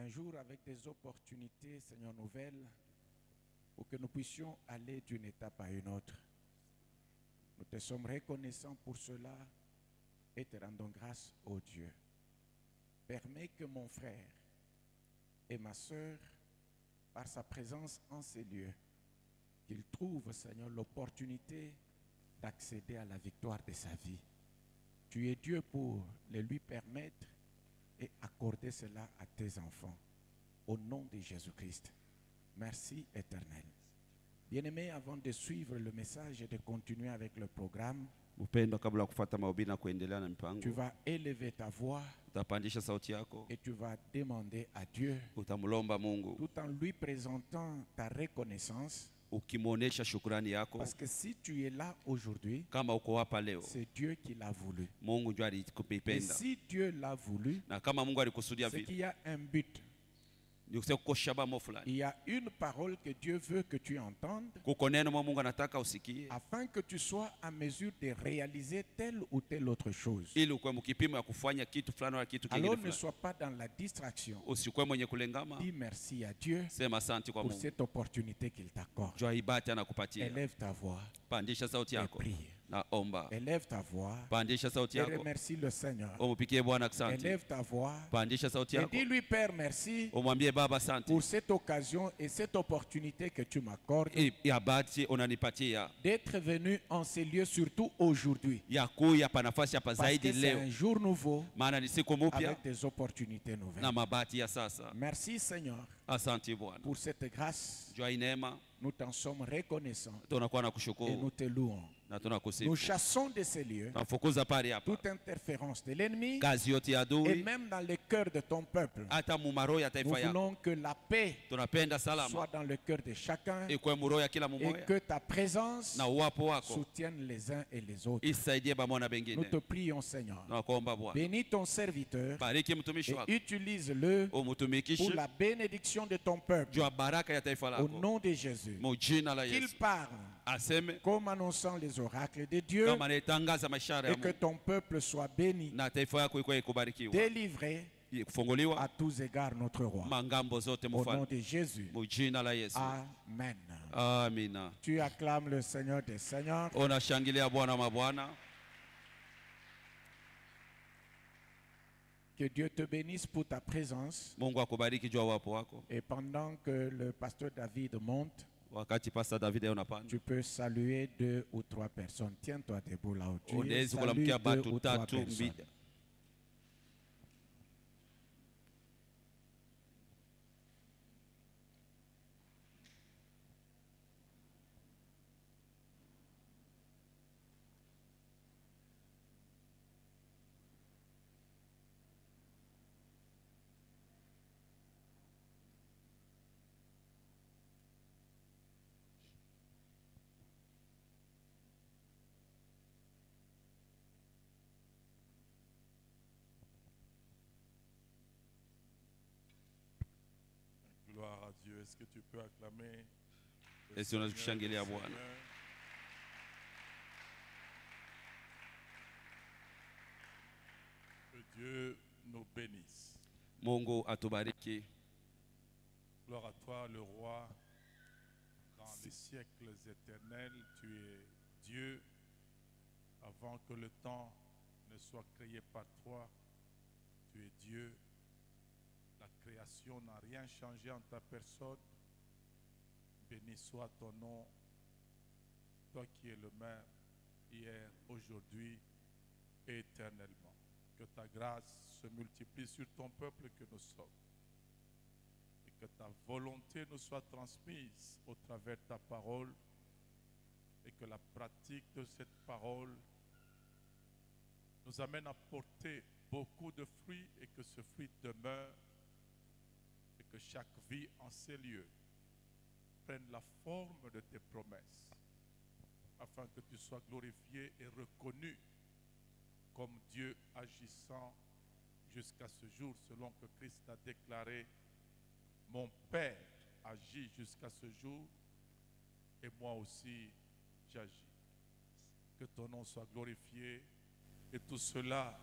un jour avec des opportunités, Seigneur, nouvelles, pour que nous puissions aller d'une étape à une autre. Nous te sommes reconnaissants pour cela et te rendons grâce, ô Dieu. Permets que mon frère et ma sœur, par sa présence en ces lieux, qu'il trouve, Seigneur, l'opportunité d'accéder à la victoire de sa vie. Tu es Dieu pour le lui permettre et accorder cela à tes enfants. Au nom de Jésus-Christ. Merci éternel. Bien-aimé, avant de suivre le message et de continuer avec le programme, tu vas élever ta voix et tu vas demander à Dieu, tout en lui présentant ta reconnaissance, parce que si tu es là aujourd'hui, c'est Dieu qui l'a voulu. Et si Dieu l'a voulu, c'est qu'il y a un but. Il y a une parole que Dieu veut que tu entendes afin que tu sois en mesure de réaliser telle ou telle autre chose. Alors ne sois pas dans la distraction. Dis merci à Dieu pour cette opportunité qu'il t'accorde. Élève ta voix et prie. Élève ta voix et remercie le Seigneur. Élève ta voix et dis-lui, Père, merci pour cette occasion et cette opportunité que tu m'accordes d'être venu en ces lieux, surtout aujourd'hui. Parce que c'est un jour nouveau avec des opportunités nouvelles. Merci Seigneur pour cette grâce. Nous t'en sommes reconnaissants et nous te louons. Nous chassons de ces lieux toute interférence de l'ennemi et même dans le cœur de ton peuple. Nous voulons que la paix soit dans le cœur de chacun et que ta présence soutienne les uns et les autres. Nous te prions Seigneur. Bénis ton serviteur et utilise-le pour la bénédiction de ton peuple. Au nom de Jésus. Qu'il parle comme annonçant les oracles de Dieu et que ton peuple soit béni, délivré à tous égards notre roi. Au nom de Jésus. Amen. Amina. Tu acclames le Seigneur des Seigneurs. Que Dieu te bénisse pour ta présence. Et pendant que le pasteur David monte, tu peux saluer 2 ou 3 personnes. Tiens-toi debout là où tu es. Salue 2 ou 3 personnes. Gloire à Dieu. Est-ce que tu peux acclamer le Seigneur, Seigneur. Que Dieu nous bénisse. Mungu atubariki. Gloire à toi, le roi. Dans les siècles éternels, tu es Dieu. Avant que le temps ne soit créé par toi, tu es Dieu. La création n'a rien changé en ta personne. Béni soit ton nom, toi qui es le même, hier, aujourd'hui et éternellement. Que ta grâce se multiplie sur ton peuple que nous sommes. Et que ta volonté nous soit transmise au travers de ta parole. Et que la pratique de cette parole nous amène à porter beaucoup de fruits et que ce fruit demeure. Et que chaque vie en ces lieux prenne la forme de tes promesses, afin que tu sois glorifié et reconnu comme Dieu agissant jusqu'à ce jour, selon que Christ a déclaré, mon Père agit jusqu'à ce jour, et moi aussi j'agis. Que ton nom soit glorifié, et tout cela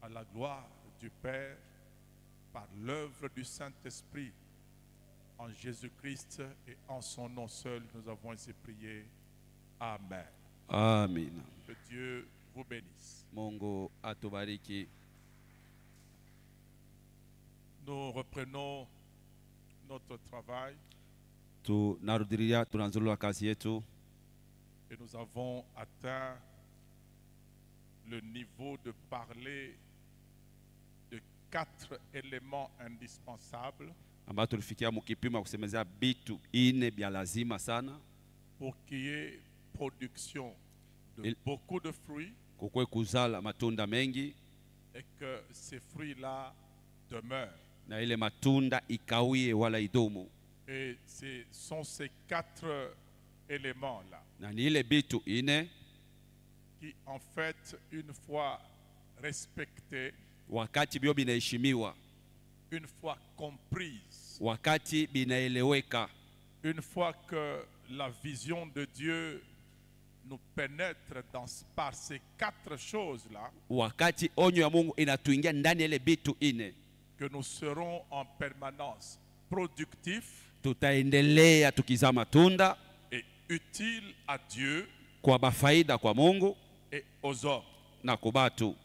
à la gloire du Père, par l'œuvre du Saint-Esprit. En Jésus-Christ et en son nom seul, nous avons ainsi prié. Amen. Amen. Que Dieu vous bénisse. Mungu atubariki. Nous reprenons notre travail. Tunarudilia, tunaanza kazi yetu. Et nous avons atteint le niveau de parler de 4 éléments indispensables ambayo tulifikia mkipima kusemezea bitu ine bya lazima sana pour qu'il y ait production de beaucoup de fruits kukwe kuzala matunda mengi et que ces fruits-là demeurent. Na ile matunda ikawie wala idumu. Et ce sont ces 4 éléments-là Na ni ile bitu ine qui en fait une fois respectés, wakati bio binaheshimiwa, une fois comprises, wakati binaeleweka, une fois que la vision de Dieu nous pénètre par ces 4 choses-là, wakati onyo ya Mungu inatuingia ndani ile bitu ine, que nous serons en permanence productifs, tutaendelea tukizaa matunda et utiles à Dieu kwa bafaida kwa Mungu et aux hommes. na kubatu.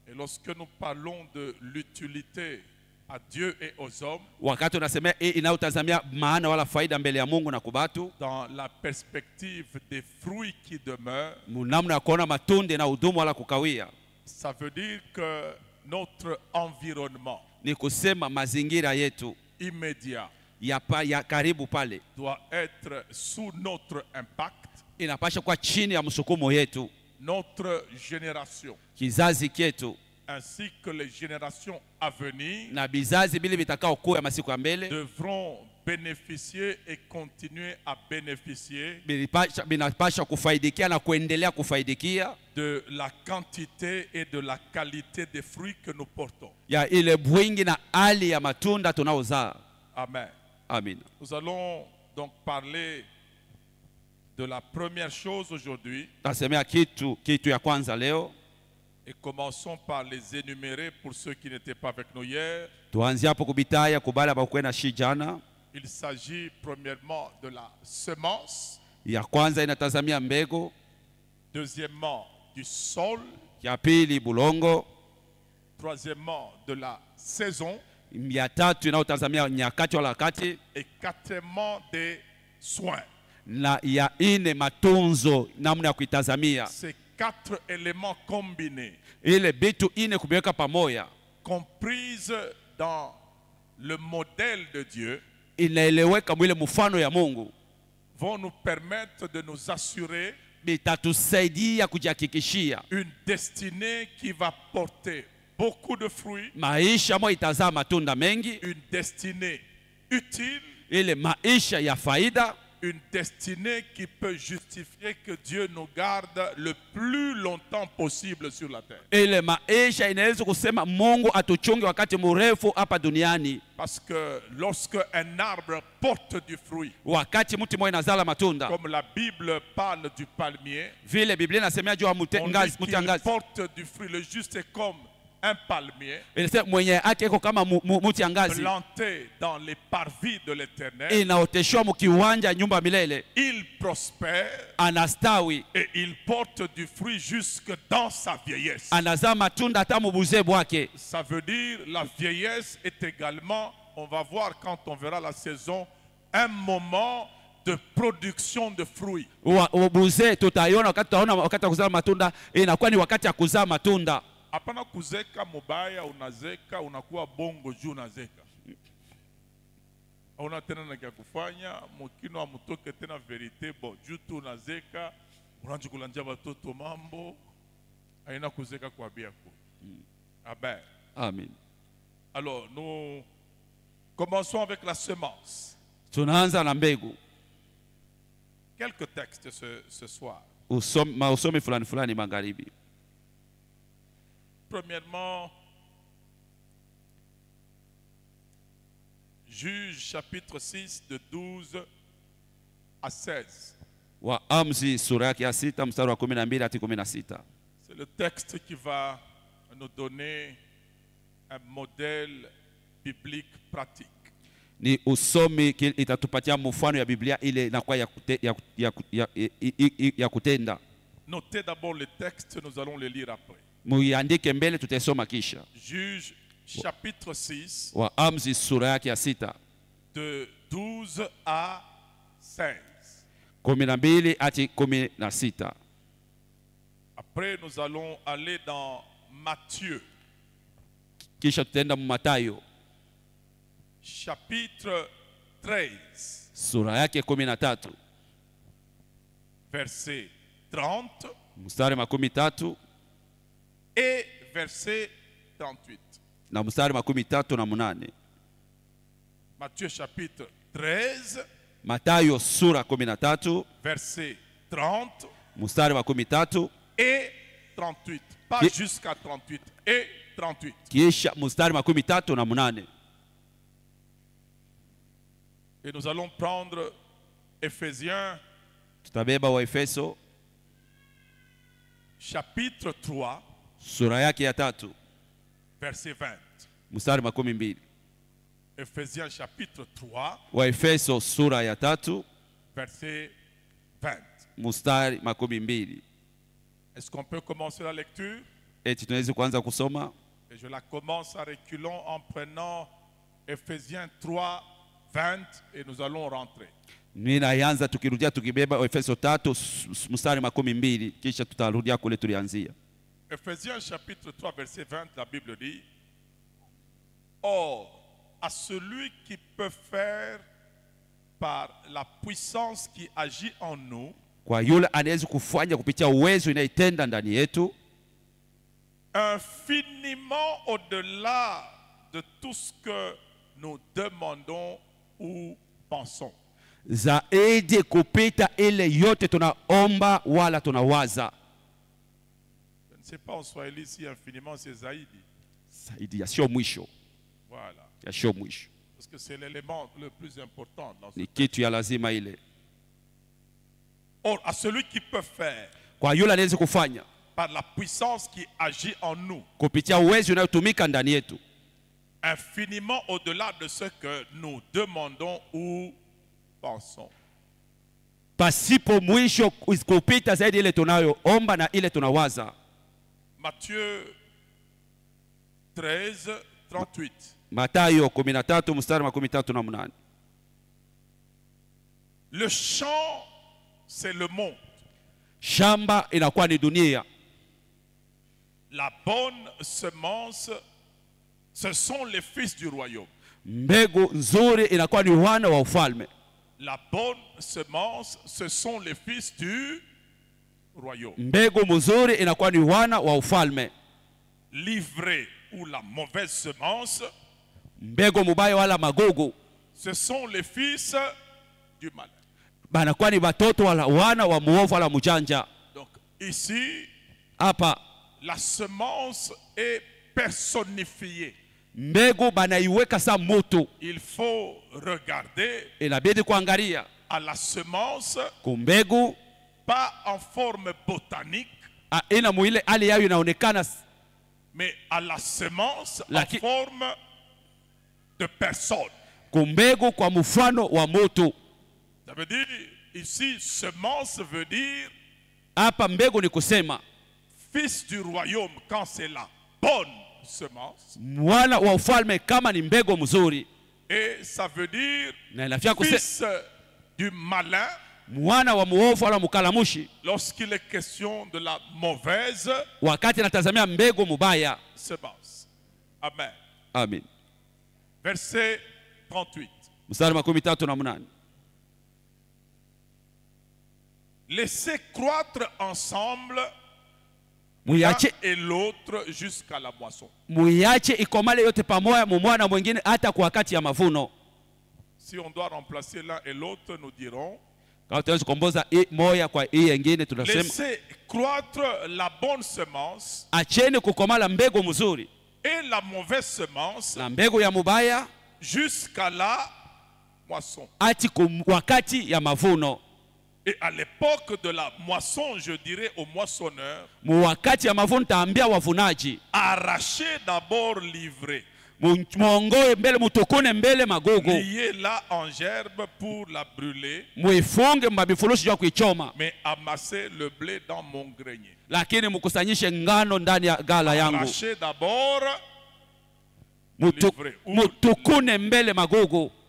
Et lorsque nous parlons de l'utilité à Dieu et aux hommes, wakati unasemea inautazamia maana wala faida mbele ya Mungu na kubatu, dans la perspective des fruits qui demeurent, namna ya kuona matunda na udumu wala kukawia, ça veut dire que notre environnement ni kusema mazingira yetu immédiat ya karibu pale doit être sous notre impact, inapasha kwa chini ya msukumo yetu, notre génération kizazi kietu ainsi que les générations à venir na bizazi bili bitakao kuwa masiku ya mbele devront bénéficier et continuer à bénéficier binapasha kufaidikia na kuendelea kufaidikia de la quantité et de la qualité des fruits que nous portons. Ya ile bwingi na hali ya matunda tunaozaa. Amen. Amen. Nous allons donc parler de la première chose aujourd'hui. Tasemea kitu ya kwanza leo. Et commençons par les énumérer pour ceux qui n'étaient pas avec nous hier. Tuanzie hapo kubitaya kubala bakwenda shijana. Il s'agit premièrement de la semence. Ya kwanza inatazamia mbegu. Deuxièmement du sol. Ya pili bulongo. Troisièmement de la saison. Ya tatu inaotazamia nyakati wala wakati. Et quatrièmement des soins. Na ya ine matunzo namna ya kuitazamia. Ces 4 éléments combinés, ile bitu ine kubiweka pamoja, comprises dans le modèle de Dieu, inaeleweka mwile mfano ya Mungu, vont nous permettre de nous assurer bitatusaidia kujihakikishia une destinée qui va porter beaucoup de fruits, maisha ambayo itazaa matunda mengi, une destinée utile, ile maisha ya faida, une destinée qui peut justifier que Dieu nous garde le plus longtemps possible sur la terre. Ile maisha inaweza kusema Mungu atuchunge wakati mrefu hapa duniani. Parce que lorsque un arbre porte du fruit, wakati mti mmoja inazala matunda, comme la Bible parle du palmier, vile Biblia inasemea juu ya mti angazi, porte du fruit. Le juste est comme un palmier mwenye ake iko kama mti angazi planté dans les parvis de l'Éternel. Inaoteshwa mkiwanja nyumba milele. Il prospère, anastawi, et il porte du fruit jusque dans sa vieillesse. Anazaa matunda hata mubuzee bwake. Ça veut dire la vieillesse est également, on va voir quand on verra la saison, un moment de production de fruits. Ubuzee tutaiona wakati tutaona wakati wa kuzaa matunda, inakuwa ni wakati ya kuzaa matunda. Hapana kuzeka mubaya, unazeka unakuwa bongo juu unazeka. Hauna tena na kia kufanya, mukino amutoke tena verite bo juu tu unazeka, unaanza kulanja watoto mambo, haina kuzeka kwa biako. Amen. Amen. Alors nous commençons avec la semence. Tunaanza na mbegu. Quelques textes ce soir. Usomi fulani magharibi. Premièrement, Juge chapitre 6 de 12 à 16. Waamuzi sura yake ya 6 mstari wa 12 hadi 16. C'est le texte qui va nous donner un modèle biblique pratique. Ni usomi itatupatia mfano ya Biblia ile inakuwa ya kutenda. Notez d'abord le texte, nous allons le lire après. Muiandike mbele tutasoma kisha. Juge chapitre 6. Waamuzi sura yake ya 6. De 12 à 16. 12 hadi 16. Après nous allons aller dans Matthieu. Kisha tutaenda Mathayo. Chapitre 13. Sura yake 13. Verset 30. Mstari 13. Et verset 38. Na mstari 38. Matthieu chapitre 13. Mathayo sura 13. Verset 30. Mstari 13. Et 38. Pas jusqu'à 38. Et 38. Kisha mstari 38. Et nous allons prendre Éphésiens. Tutabeba wa Efeso. Chapitre 3. Sura yake ya 3. Verset 20. Mstari 12. Éphésiens chapitre 3. Wa Efeso sura ya 3. Verset 20. Mstari 12. Est-ce qu'on peut commencer la lecture? Eti tunaweza kuanza kusoma. Et je la commence à reculons en prenant Éphésiens 3, 20 et nous allons rentrer. Ninaanza tukirudia tukibeba Efeso 3 mstari 12 kisha tutarudia kule tulianzia. Éphésiens chapitre 3 verset 20, la Bible dit: Or, à celui qui peut faire par la puissance qui agit en nous, kwa yule anaweza kufanya kupitia uwezo inaitenda ndani yetu, infiniment au-delà de tout ce que nous demandons ou pensons. Zaidi kupita ile yote tunaomba wala tunawaza. Je ne sais pas en Swahili si infiniment c'est zaidi. Zaidi ya sio mwisho. Voilà. Ya sio mwisho. Parce que c'est l'élément le plus important dans ce ni kitu ya lazima ile. Or, à celui qui peut faire, kwa yule anaweza kufanya, par la puissance qui agit en nous, kupitia uwezo unayotumika ndani yetu, infiniment au-delà de ce que nous demandons ou pensons. Pasipo mwisho kupita zaidi ile tunayoomba na ile tunawaza. Matthieu 13, 38. Mathayo 13 mstari wa 38. Le champ, c'est le monde. Shamba inakuwa ni dunia. La bonne semence, ce sont les fils du royaume. Mbegu nzuri inakuwa ni wana wa ufalme. La bonne semence, ce sont les fils du royaume. Mbegu nzuri inakuwa ni wana wa ufalme. L'ivraie ou la mauvaise semence, mbegu mubaya wala magugu, ce sont les fils du malin. Banakuwa ni watoto wala wana wa muovu wala mujanja. Donc ici, hapa la semence est personnifiée. Mbegu banaiweka sa mutu. Il faut regarder inabidi kuangalia à la semence, kumbegu, pas en forme botanique, ina muile hali yayo inaonekana, mais à la semence en forme de personne. Kumbegu kwa mfano wa mutu. Ça veut dire, ici, semence veut dire, hapa mbegu ni kusema fils du royaume quand c'est la bonne semence. Mwana wa ufalme kama ni mbegu mzuri. Et ça veut dire fils du malin. Mwana wa muovu wala mukalamushi. Lorsqu'il est question de la mauvaise wakati natazamia mbegu mubaya semence. Amen. Amen. Verset 38. Mstari wa 38. Laissez croître ensemble l'un et l'autre jusqu'à la moisson. Muyache ikomale yote pamoja mumwana mwingine hata kwa wakati ya mavuno. Si on doit remplacer l'un et l'autre, nous dirons, laissez croître la bonne semence acheni kukomala mbegu mzuri et la mauvaise semence na mbegu ya mubaya jusqu'à la moisson. Ati wakati ya mavuno. Et à l'époque de la moisson, je dirais aux moissonneurs, wakati ya mavuno taambia wavunaji, arrachez d'abord l'ivraie. Liez là en gerbe pour la brûler. Mais amassez le blé dans mon grenier. Arrachez d'abord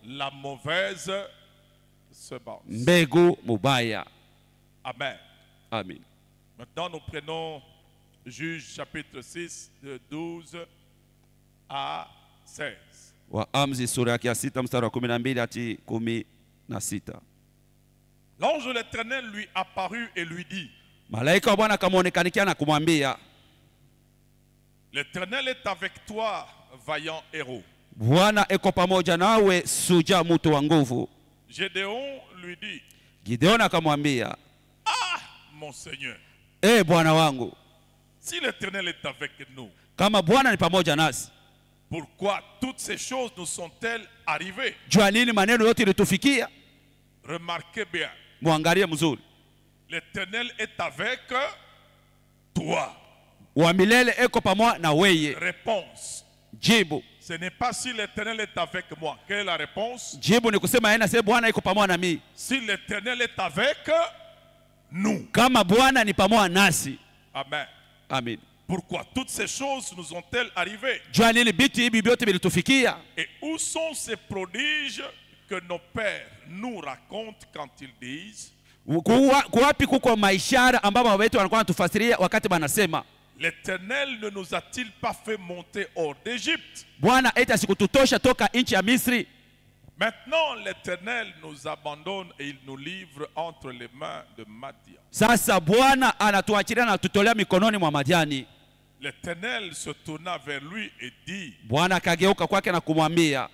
la mauvaise semence. Amen. Amen. Maintenant, nous prenons Juge chapitre 6, de 12 à 16. Waamuzi sura ya 6 mstari wa 12 hadi 16. L'ange de l'Éternel lui apparut et lui dit, Malaika wa Bwana akamuonekanikia na kumwambia, l'Éternel est avec toi, vaillant héros. Bwana eko pamoja nawe, suja mtu wa nguvu. Gédéon lui dit, Gideon akamwambia, ah, mon Seigneur, Bwana wangu, si l'Éternel est avec nous, kama Bwana ni pamoja nasi, pourquoi toutes ces choses nous sont-elles arrivées? jua nini maneno yote ilitufikia? Remarquez bien, Muangalie mzuri, l'Éternel est avec toi. Wa milele eko pamoja na weye. Réponse. Jibu. Ce n'est pas si l'Éternel est avec moi. Quelle est la réponse? Jibu ni kusema yeye anasema Bwana iko pamoja na mimi. Si l'Éternel est avec nous. Kama Bwana ni pamoja nasi. Amen. Amen. Pourquoi toutes ces choses nous ont-elles arrivées? Jua nini vitu hivi vyote vilitufikia? Et où sont ces prodiges que nos pères nous racontent quand ils disent? Kuwapi kuko maishara ambapo wetu wanakuwa wanatufasiria wakati wanasema, l'Éternel ne nous a-t-il pas fait monter hors d'Égypte? Bwana eti asikututosha toka nchi ya Misri? Maintenant l'Éternel nous abandonne et il nous livre entre les mains de Madian. Sasa Bwana anatuachilia na tutolea mikononi mwa Madiani. L'Éternel se tourna vers lui et dit, Bwana akageuka kwake na kumwambia,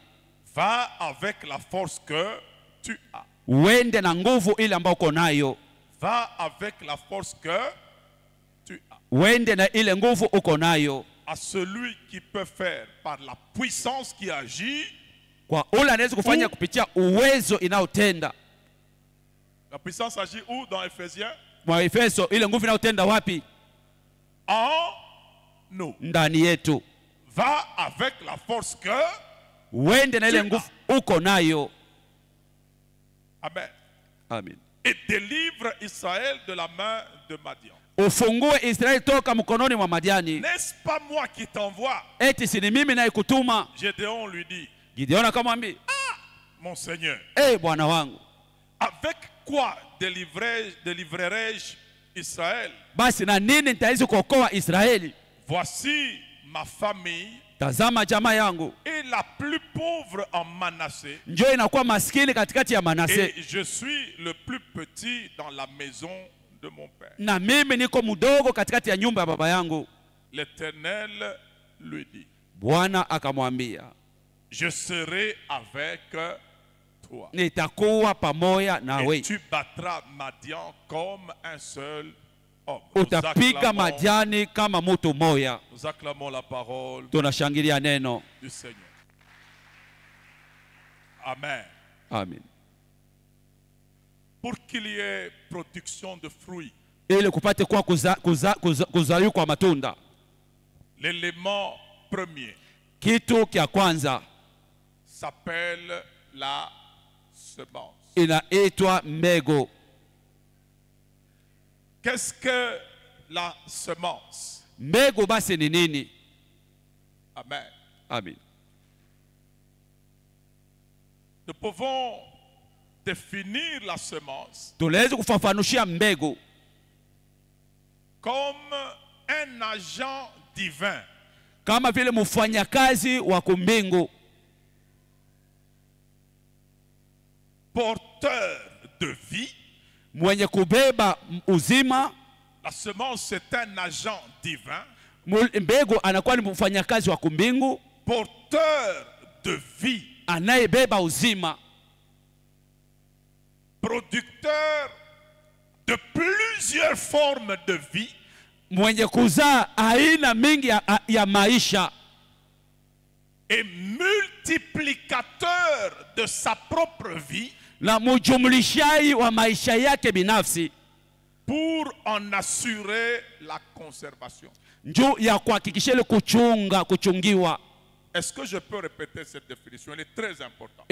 va avec la force que tu as. Uende na nguvu ile ambayo uko nayo. Va avec la force que tu as. Uende na ile nguvu uko nayo. À celui qui peut faire par la puissance qui agit. Kwa ule anaweza kufanya kupitia uwezo inaotenda. La puissance agit où dans Ephésiens? Mwa Efeso, ile nguvu inaotenda wapi? En nous. Ndani yetu. Va avec la force que uende na ile nguvu uko nayo. Amen. Amen. Et délivre Israël de la main de Madian. Ufungue Israeli toka mkononi mwa Madiani. N'est-ce pas moi qui t'envoie? Eti si ni mimi nayekutuma? Gédéon lui dit, Gideon akamwambia, ah, mon Seigneur, Bwana wangu, avec quoi délivrerai-je Israël? Basi na nini nitaweza kuokoa Israeli? Voici ma famille. Tazama jamaa yangu. Et la plus pauvre en Manassé. Njoo inakuwa maskini katikati ya Manassé. Et je suis le plus petit dans la maison de mon père. Na mimi niko mdogo katikati ya nyumba ya baba yangu. L'Éternel lui dit, Bwana akamwambia, je serai avec toi. Nitakuwa pamoja nawe. Et tu battras Madian comme un seul homme. Utapiga Madiani kama mtu mmoja. Nous acclamons la parole Tunashangilia neno du Seigneur. Amen. Amen. Pour qu'il y ait production de fruits, ili kupate kwa kuzaliwa kwa matunda, l'élément premier kitu kia kwanza s'appelle la semence. Inaitwa mbegu. Qu'est-ce que la semence? Mbegu basi ni nini? Amen. Amen. Nous pouvons définir la semence tunaweza kufafanushia mbegu comme un agent divin, kama vile mfanyakazi wa kumbingu, porteur de vie. Mwenye kubeba uzima. La semence c'est un agent divin. Mbegu anakuwa ni mfanyakazi wa kumbingu, porteur de vie, anayebeba uzima, producteur de plusieurs formes de vie, mwenye kuzaa aina mingi ya maisha, et multiplicateur de sa propre vie, na mjumlishaji wa maisha yake binafsi, pour en assurer la conservation. Njoo ya kuhakikisha ile kuchungiwa. Est-ce que je peux répéter cette définition? Elle est très importante.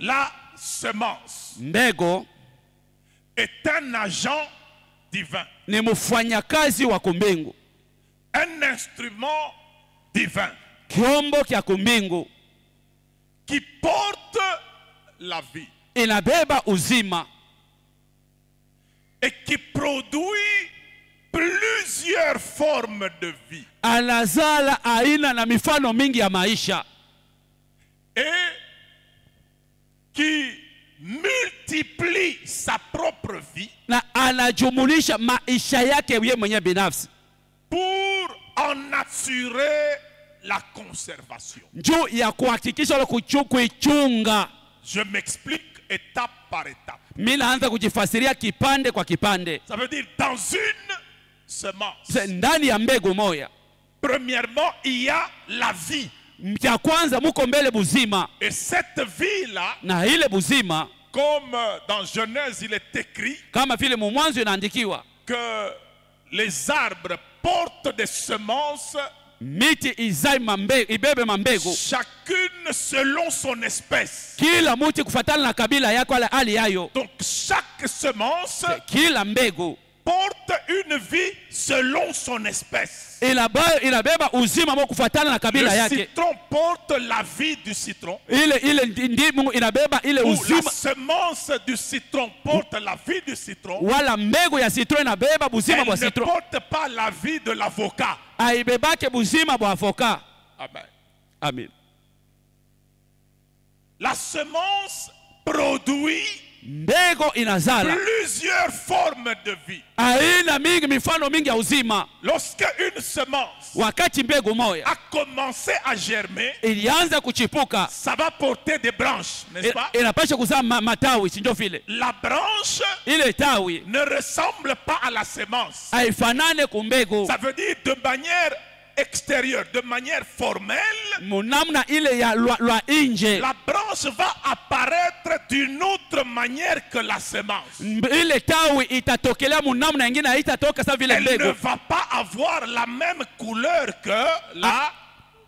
La semence mbegu est un agent divin. ni mfanyakazi wa kumbingu. Un instrument divin. Kiombo kya kumbingu. Qui porte la vie. Inabeba uzima. Et qui produit plusieurs formes de vie. Anazala aina na mifano mingi ya maisha. Et qui multiplie sa propre vie. Na anajumulisha maisha yake yeye mwenyewe binafsi. Pour en assurer la conservation. Njoo ya kuhakikisha kuichunga. Je m'explique étape par étape. Mimi naanza kujifasiria kipande kwa kipande. Ça veut dire dans une semence. Ndani ya mbegu moja. Premièrement, il y a la vie. Ya kwanza muko mbele buzima. Et cette vie-là, na ile buzima, comme dans Genèse il est écrit, kama vile mwanzo inaandikiwa, que les arbres portent des semences, miti izai mambegu, ibebe mambegu, chacune selon son espèce. Kila muti kufatana na kabila yako ala hali yayo. Donc chaque semence, kila mbegu, porte une vie selon son espèce. Inabeba uzima mo kufatana na kabila yake. Le citron porte la vie du citron. Ile ndimu inabeba ile uzima. La semence du citron porte la vie du citron. Wala mbegu ya citron inabeba buzima bwa citron. Elle ne porte pas la vie de l'avocat. Aibebake buzima bwa avocat. Amen. Amen. La semence produit mbego inazala plusieurs formes de vie. Aina mingi mifano mingi ya uzima. Lorsque une semence wakati mbegu moja a commencé à germer, ilianza kuchipuka, ça va porter des branches, n'est-ce pas? Inapasha kuzaa matawi, si ndio vile? La branche ile tawi ne ressemble pas à la semence. Haifanane kumbegu. Ça veut dire de manière extérieure, de manière formelle, munamna ile ya lwa inje, la branche va apparaître d'une autre manière que la semence. Ile tawi itatokelea munamna nyingine, haitatoka sawa vile mbegu. Elle ne va pas avoir la même couleur que la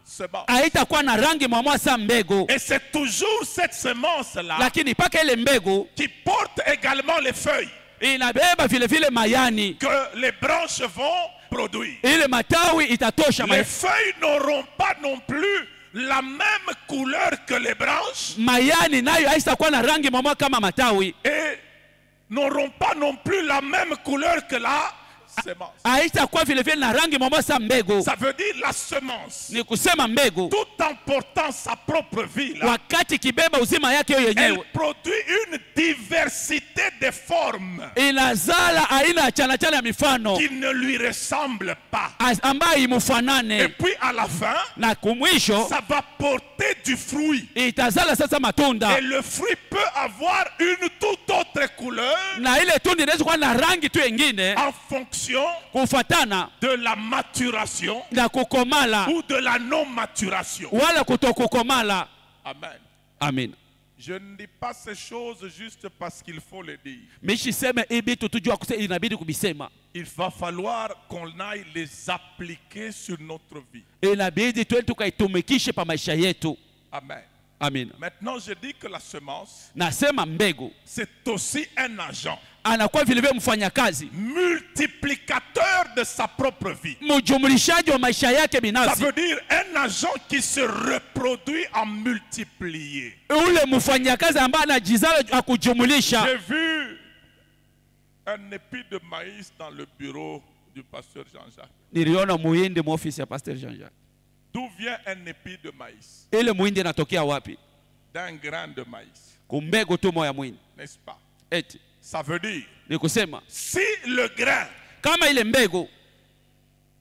semence. Haitakuwa na rangi mwa sa mbegu. Et c'est toujours cette semence là, lakini paka ile mbegu qui porte également les feuilles, inabeba vile vile mayani, que les branches vont produire. Ile matawi itatosha. Les feuilles n'auront pas non plus la même couleur que les branches. Mayani nayo haitakuwa na rangi mwa kama matawi. Et n'auront pas non plus la même couleur que la semence. Haitakuwa vile vile na rangi mwa sa mbegu. Ça veut dire la semence, ni kusema mbegu, tout en portant sa propre vie là, wakati kibeba uzima yake yenyewe, elle produit une diversité de formes inazala aina chana chana ya mifano qui ne lui ressemble pas, ambayo imufanane. Et puis à la fin, na kumwisho, ça va porter du fruit. Itazala sasa matunda. Et le fruit peut avoir une toute autre couleur, na ile tunda inaweza kuwa na rangi tu nyingine, en fonction kufatana de la maturation na kukomala ou de la non maturation. wala kutokukomala. Amen. Amen. Je ne dis pas ces choses juste parce qu'il faut les dire. Il va falloir qu'on aille les appliquer sur notre vie. Amen. Amen. Maintenant, je dis que la semence, c'est aussi un agent multiplicateur de sa propre vie. Ça veut dire un agent qui se reproduit en multiplié. J'ai vu un épi de maïs dans le bureau du pasteur Jean-Jacques. D'où vient un épi de maïs? D'un grain de maïs. N'est-ce pas? Ça veut dire, si le grain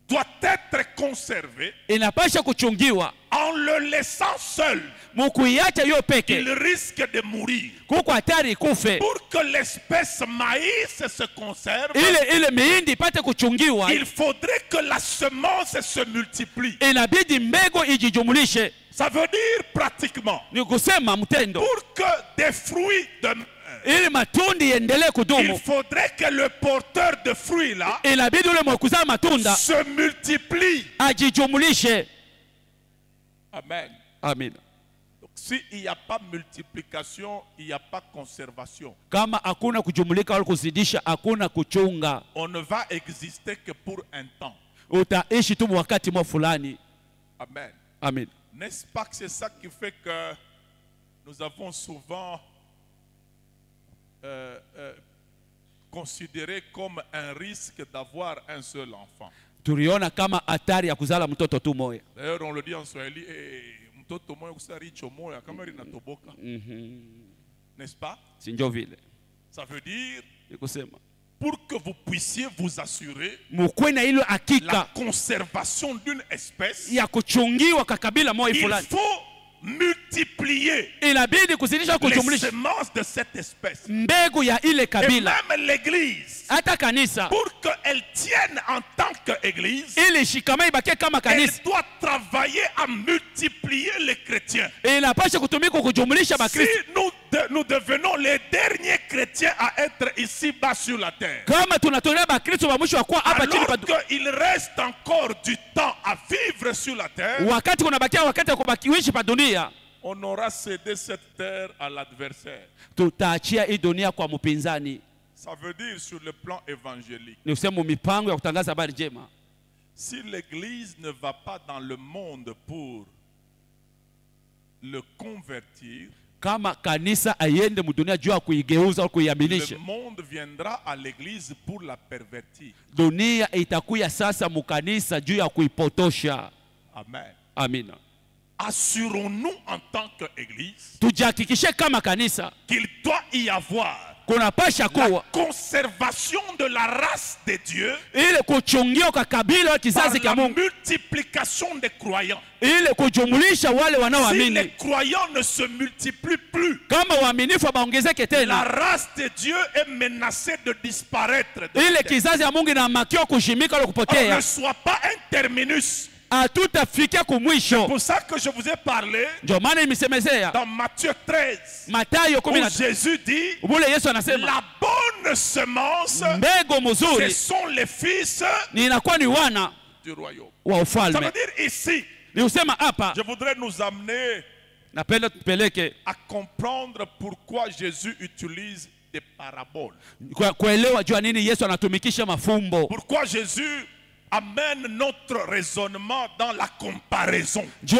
doit être conservé, en le laissant seul, il risque de mourir. Pour que l'espèce maïs se conserve, il faudrait que la semence se multiplie. Ça veut dire pratiquement, pour que des fruits demeurent, il faudrait que le porteur de fruits là se multiplie. Amen. Amen. Donc s'il n'y a pas multiplication, il n'y a pas conservation. Kama hakuna kujumulika wala kuzidisha, hakuna kuchunga. On ne va exister que pour un temps. Utaishi tu wakati mwa fulani. Amen. Amen. N'est-ce pas que c'est ça qui fait que nous avons souvent considéré comme un risque d'avoir un seul enfant. Turiona kama hatari ya kuzala mtoto tu moja. D'ailleurs on le dit en Swahili, mtoto moja kusaricho moja kama linatoboka. N'est-ce pas? Sinjo vile. Ça veut dire nikusema pour que vous puissiez vous assurer la conservation d'une espèce, ya kuchungiwa kakabila moja il fulani. faut multiplier inabidi kuzidisha les semences de cette espèce. Mbegu ya ile kabila. Et même l'église, hata kanisa, pour qu'elle tienne en tant qu'église, ili shikama ibaki kama kanisa, elle doit travailler à multiplier les chrétiens. Inapaswa kutumika kujumlisha bakristo. Si nous devenons les derniers chrétiens à être ici-bas sur la terre, kama tunatolea bakristo wa mwisho wa kuwa hapa chini, alors qu'il reste encore du temps à vivre sur la terre, wakati kunabakia wakati wa kubakiishi pa dunia, on aura cédé cette terre à l'adversaire. Tutaachia hii dunia kwa mpinzani. Ça veut dire sur le plan évangélique. Ni usema mipango ya kutangaza habari njema. Si l'église ne va pas dans le monde pour le convertir, kama kanisa aiende mudunia juu ya kuigeuza au kuiaminisha, le monde viendra à l'église pour la pervertir. Dunia itakuya sasa mukanisa juu ya kuipotosha. Amen. Amina. Assurons-nous en tant qu'église tujihakikishe kama kanisa qu'il doit y avoir kunapasha kuwa la conservation de la race de Dieu, ile kuchungio kwa kabila kizazi cha Mungu, multiplication des croyants, ile kujumlisha wale wanaoamini. Si les croyants ne se multiplient plus, kama waaminifu baongezeke tena, la race de Dieu est menacée de disparaître. Ile kizazi ya Mungu inamakio kushimika au kupotea. Ne soit pas un terminus. Hatutafikia kumwisho. C'est pour ça que je vous ai parlé dans Matthieu 13, Matayo où Jésus dit la bonne semence, ce sont les fils du royaume. Ça veut dire ici, je voudrais nous amener à comprendre pourquoi Jésus utilise des paraboles. Pourquoi Jésus amène notre raisonnement dans la comparaison. Ce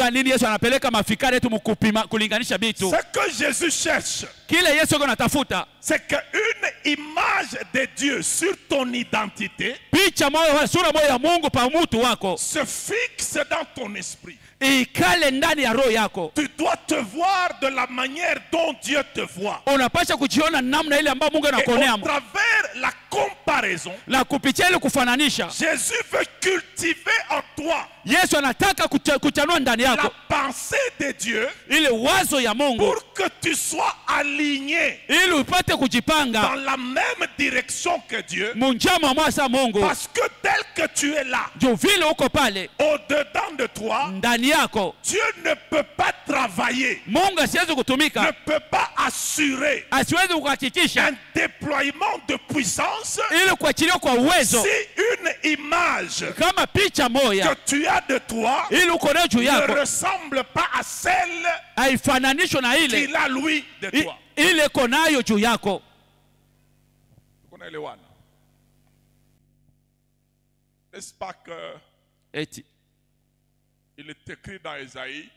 que Jésus cherche, c'est qu'une image de Dieu sur ton identité se fixe dans ton esprit. Tu dois te voir de la manière dont Dieu te voit. Et au travers la comparaison, Jésus veut cultiver en toi la pensée de Dieu pour que tu sois aligné dans la même direction que Dieu. Parce que tel que tu es là, au-dedans de toi, Dieu ne peut pas travailler, ne peut pas assurer un déploiement de puissance si une image que tu as de toi ne ressemble pas à celle qu'il a lui de toi. N'est-ce pas que il est écrit dans Isaïe,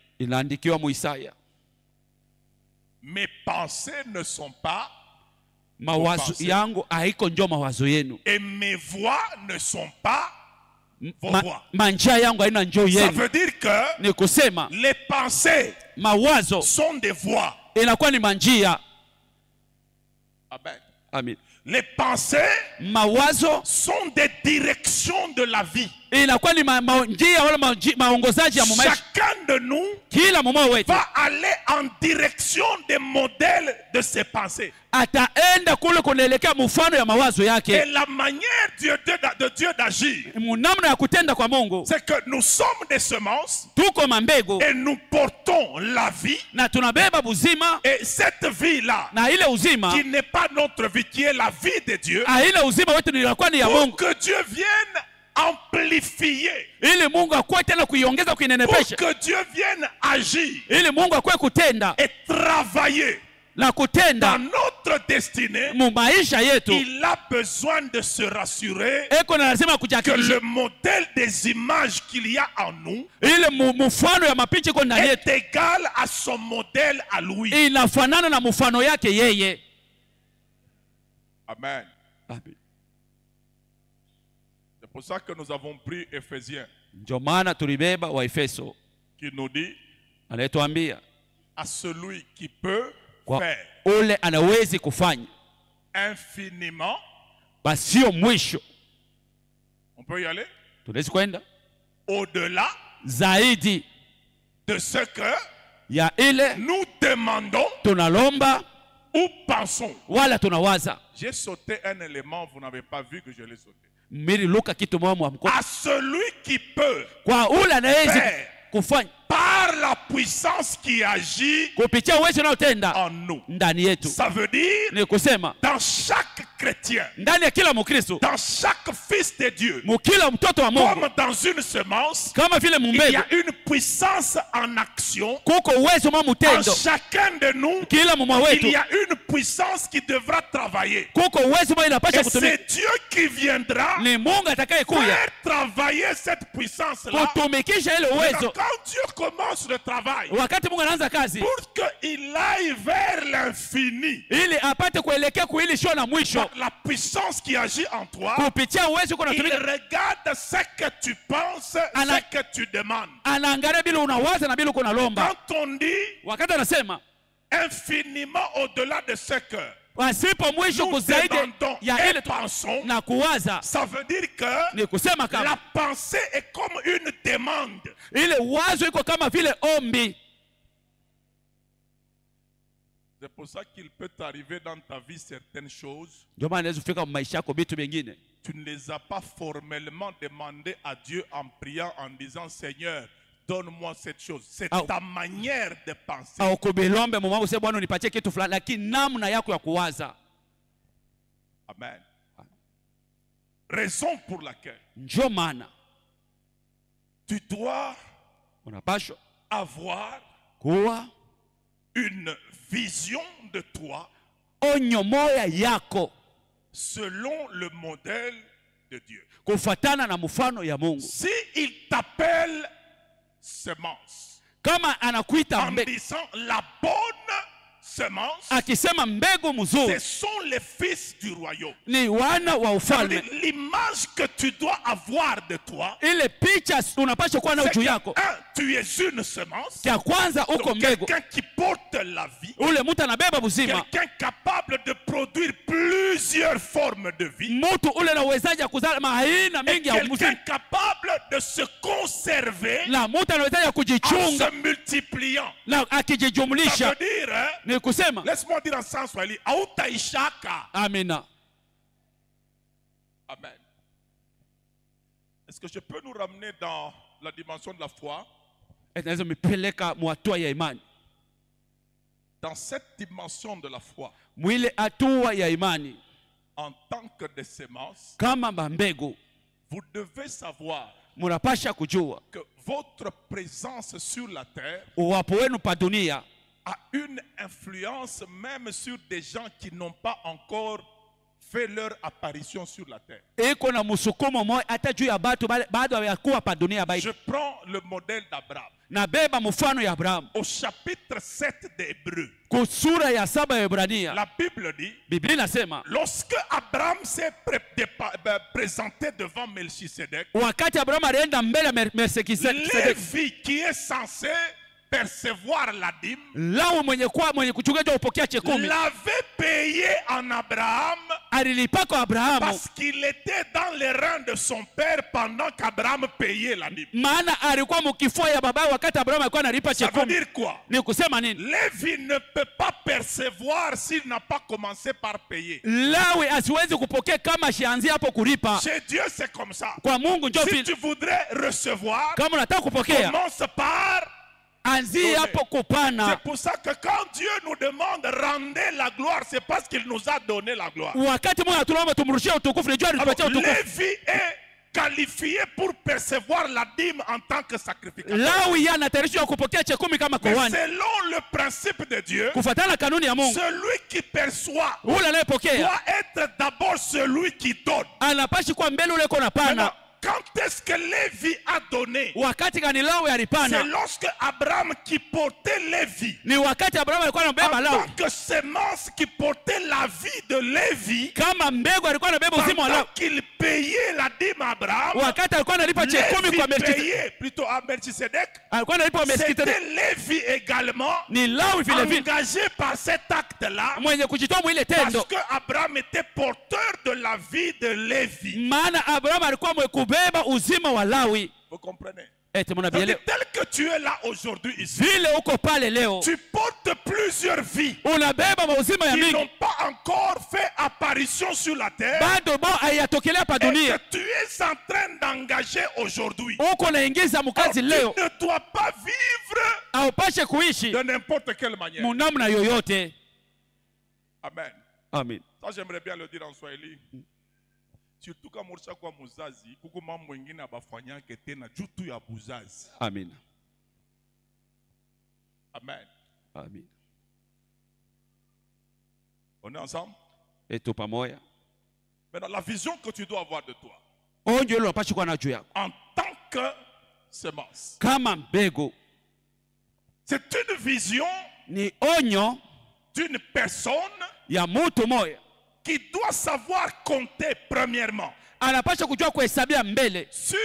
mes pensées ne sont pas mawazo yangu haiko njo mawazo yenu, et mes voix ne sont pas vos voix. Manjia yangu haina njo yenu. Ça veut dire que ni kusema les pensées mawazo sont des voix. Inakuwa ni manjia. Amen. Amen. Les pensées mawazo sont des directions de la vie. Inakuwa ni manjia wala maongozaji ya maisha. Chacun de nous va aller en direction des modèles de ses pensées. Ataenda kule kunaelekea mfano ya mawazo yake. Et la manière de Dieu d'agir, namna ya kutenda kwa Mungu, c'est que nous sommes des semences, tuko mambegu, et nous portons la vie, na tunabeba buzima, et cette vie là, na ile uzima qui n'est pas notre vie, qui est la vie de Dieu, ile uzima wetu ni ya pour que Dieu vienne amplifier. Ili Mungu akue tena kuiongeza kuinenepesha. Pour que Dieu vienne agir. Ili Mungu akue kutenda. Et travailler. La kutenda. Dans notre destinée. Mu maisha yetu. Il a besoin de se rassurer. Eko na lazima que le modèle des images qu'il y a en nous. Ile mfano ya mapicha iko ndani yetu. Est égal à son modèle à lui. Inafanana na mfano yake yeye. Amen. Amen. C'est pour ça que nous avons pris Éphésiens. Ndio maana tulibeba wa Efeso. Qui nous dit anayetuambia à celui qui peut faire ule anawezi kufanya infiniment basio mwisho. On peut y aller? Tunaweza kwenda au-delà zaidi de ce que ya ile nous demandons tunalomba ou pensons. Wala tunawaza. J'ai sauté un élément, vous n'avez pas vu que je l'ai sauté. À celui qui peut kufanya par la puissance qui agit en nous. Ça veut dire dans chaque chrétien, dans chaque fils de Dieu, comme dans une semence, il y a une puissance en action. En chacun de nous, il y a une puissance qui devra travailler. Et c'est Dieu qui viendra faire travailler cette puissance-là. Quand Dieu commence le travail, pour qu'il aille vers l'infini, la puissance qui agit en toi, il regarde ce que tu penses, ce que tu demandes. Quand on dit infiniment au-delà de ce que nous demandons et pensons, ça veut dire que la pensée est comme une demande. C'est pour ça qu'il peut arriver dans ta vie certaines choses. Tu ne les as pas formellement demandées à Dieu en priant, en disant Seigneur, donne-moi cette chose. C'est ta manière de penser. Amen. Raison pour laquelle tu dois avoir une vision de toi selon le modèle de Dieu. Si il t'appelle semence en disant la bonne semence, ce sont les fils du royaume. L'image que tu dois avoir de toi, tu es une semence, quelqu'un qui porte la vie, quelqu'un capable de produire plusieurs formes de vie, et quelqu'un capable de se conserver en se multipliant. Ça veut dire, laisse-moi dire en sens swahili, hautaishaka. Amina. Amen. Est-ce que je peux nous ramener dans la dimension de la foi? Dans cette dimension de la foi, en tant que des semences, vous devez savoir que votre présence sur la terre a une influence même sur des gens qui n'ont pas encore fait leur apparition sur la terre. Je prends le modèle d'Abraham. Au chapitre 7 d'Hébreux, la Bible dit, lorsque Abraham s'est présenté devant Melchisedec, Lévi qui est censé percevoir la dîme, l'avait payé en Abraham parce qu'il était dans les reins de son père pendant qu'Abraham payait la dîme. Ça veut dire quoi? Lévi ne peut pas percevoir s'il n'a pas commencé par payer. Chez Dieu c'est comme ça. Si tu voudrais recevoir, commence par... C'est pour ça que quand Dieu nous demande rendez la gloire, c'est parce qu'il nous a donné la gloire. Lévi est qualifié pour percevoir la dîme en tant que sacrificateur. Lawi anatayarishwa kupokea chekumi kama kuhani. Selon le principe de Dieu, kufuatana na kanuni ya Mungu, celui qui perçoit ule anayepokea doit être d'abord celui qui donne. Anapashi kuwa mbele ule kona pana. Quand est-ce que Lévi a donné? Wakati gani Lawi alipana? C'est lorsque Abraham qui portait Lévi. Ni wakati Abraham alikuwa anabeba Lawi. En tant que semence qui portait la vie de Lévi. Kama mbegu alikuwa anabeba uzima wa Lawi. Qu'il payait la dîme à Abraham. Wakati alikuwa analipa chekumi kwa Melchisedec. Plutôt à Melchisedec. Alikuwa analipa Melchisedec. C'était Lévi également. Ni Lawi vile vile. Engagé par cet acte-là. Mwenye kujitoa mwile tendo. Parce que Abraham était porteur de la vie de Lévi. Maana Abraham alikuwa mwekubeba uzima wa Lawi. Vous comprenez? Tel que tu es là aujourd'hui ici, tu portes plusieurs vies qui n'ont pas encore fait apparition sur la terre et que tu es en train d'engager aujourd'hui. Tu ne dois pas vivre de n'importe quelle manière. Amen. Amen. Ça, j'aimerais bien le dire en Swahili. Surtout quand Morsha kwa muzazi, kuko mambo mwingine abafanya ketena jutu ya buzazi. Amen. Amen. Amen. On est ensemble? Et tout pamoja. Maintenant, la vision que tu dois avoir de toi. En tant que semence. Kama mbegu. C'est une vision ni onyo d'une personne ya mtu moya qui doit savoir compter premièrement anapaswa kujua kuhesabia mbele sur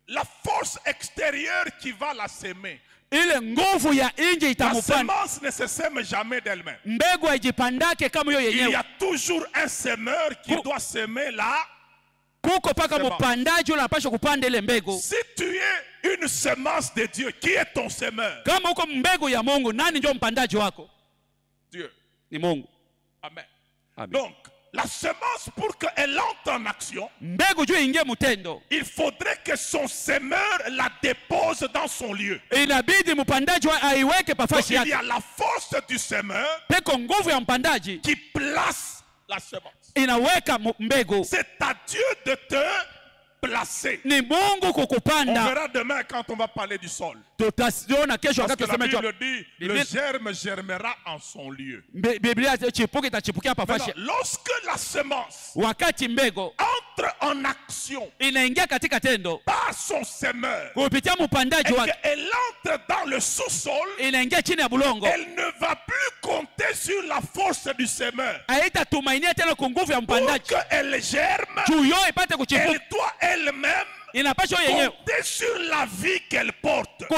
la force extérieure qui va la semer. Ile nguvu ya nje itamupanda. La semence ne se sème jamais d'elle-même. Mbegu haijipandake kama hiyo yenyewe. Il y a toujours un semeur qui doit semer la kuko paka mpandaji unapaswa kupanda ile mbegu. Si tu es une semence de Dieu, qui est ton semeur? Kama uko mbegu ya Mungu, nani ndio mpandaji wako? Dieu. Ni Mungu. Amen. Amen. Donc, la semence, pour qu'elle entre en action, il faudrait que son semeur la dépose dans son lieu. Donc, il y a la force du semeur qui place la semence. C'est à Dieu de te placer. On verra demain quand on va parler du sol. Parce que la Bible dit, le germe germera en son lieu. Maintenant, lorsque la semence entre en action par son semeur et qu'elle entre dans le sous-sol, elle ne va plus compter sur la force du semeur. Pour qu'elle germe, elle doit elle-même compter sur la vie qu'elle porte. Ça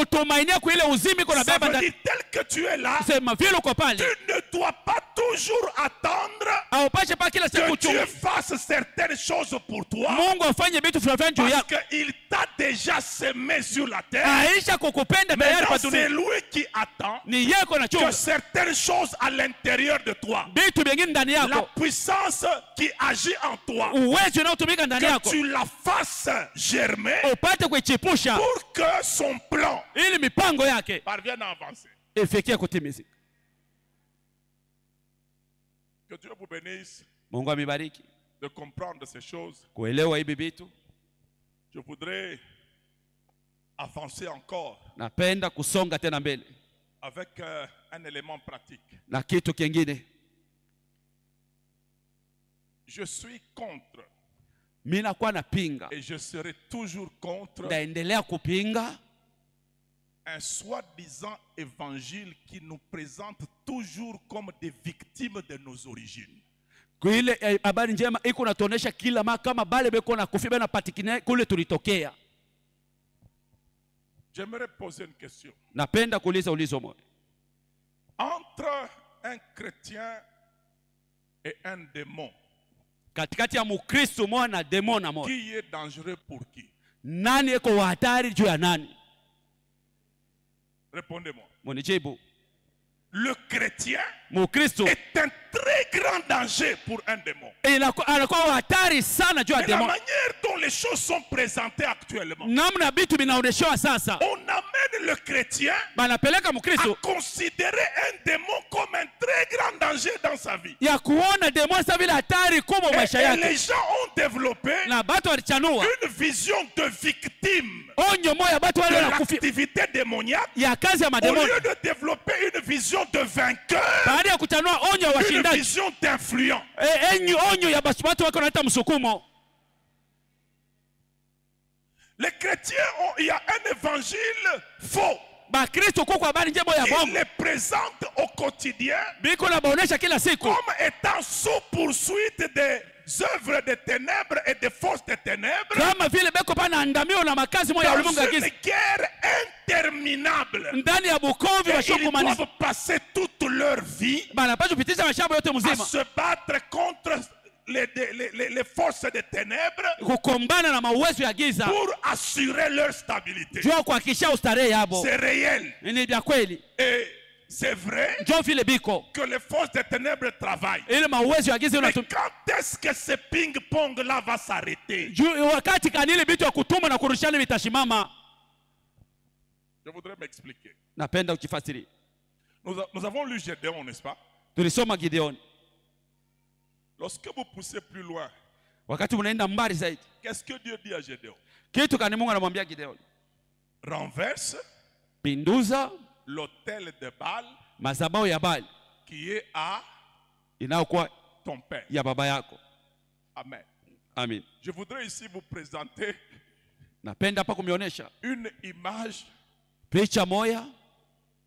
veut dire, tel que tu es là, tu ne dois pas toujours attendre que Dieu fasse certaines choses pour toi, parce qu'il t'a déjà semé sur la terre. Maintenant, c'est lui qui attend que certaines choses à l'intérieur de toi, la puissance qui agit en toi, que tu la fasses germer pour que son plan parvienne à avancer. Que Dieu vous bénisse de comprendre ces choses. Je voudrais avancer encore avec un élément pratique. Je suis contre et je serai toujours contre un soi-disant évangile qui nous présente toujours comme des victimes de nos origines. J'aimerais poser une question. Entre un chrétien et un démon, qui est dangereux pour qui? Répondez-moi. Le chrétien est un très grand danger pour un démon. Et la manière dont les choses sont présentées actuellement, on amène le chrétien à considérer un démon comme un très grand danger dans sa vie. Et les gens ont développé une vision de victime de l'activité démoniaque au lieu de développer une vision de vainqueur, une vision d'influence. Les chrétiens, il y a un évangile faux. Ils les présentent au quotidien comme étant sous poursuite des œuvres des ténèbres et des forces des ténèbres dans une guerre interminable. Et ils doivent passer toute leur vie à se battre contre les forces des ténèbres pour assurer leur stabilité. C'est réel. Et c'est vrai que les forces des ténèbres travaillent. Mais quand est-ce que ce ping-pong-là va s'arrêter? Je voudrais m'expliquer. Nous avons lu Gédéon, n'est-ce pas? Lorsque vous poussez plus loin, qu'est-ce que Dieu dit à Gédéon? Renverse l'autel de Baal qui est à ton père. Amen. Amen. Je voudrais ici vous présenter une image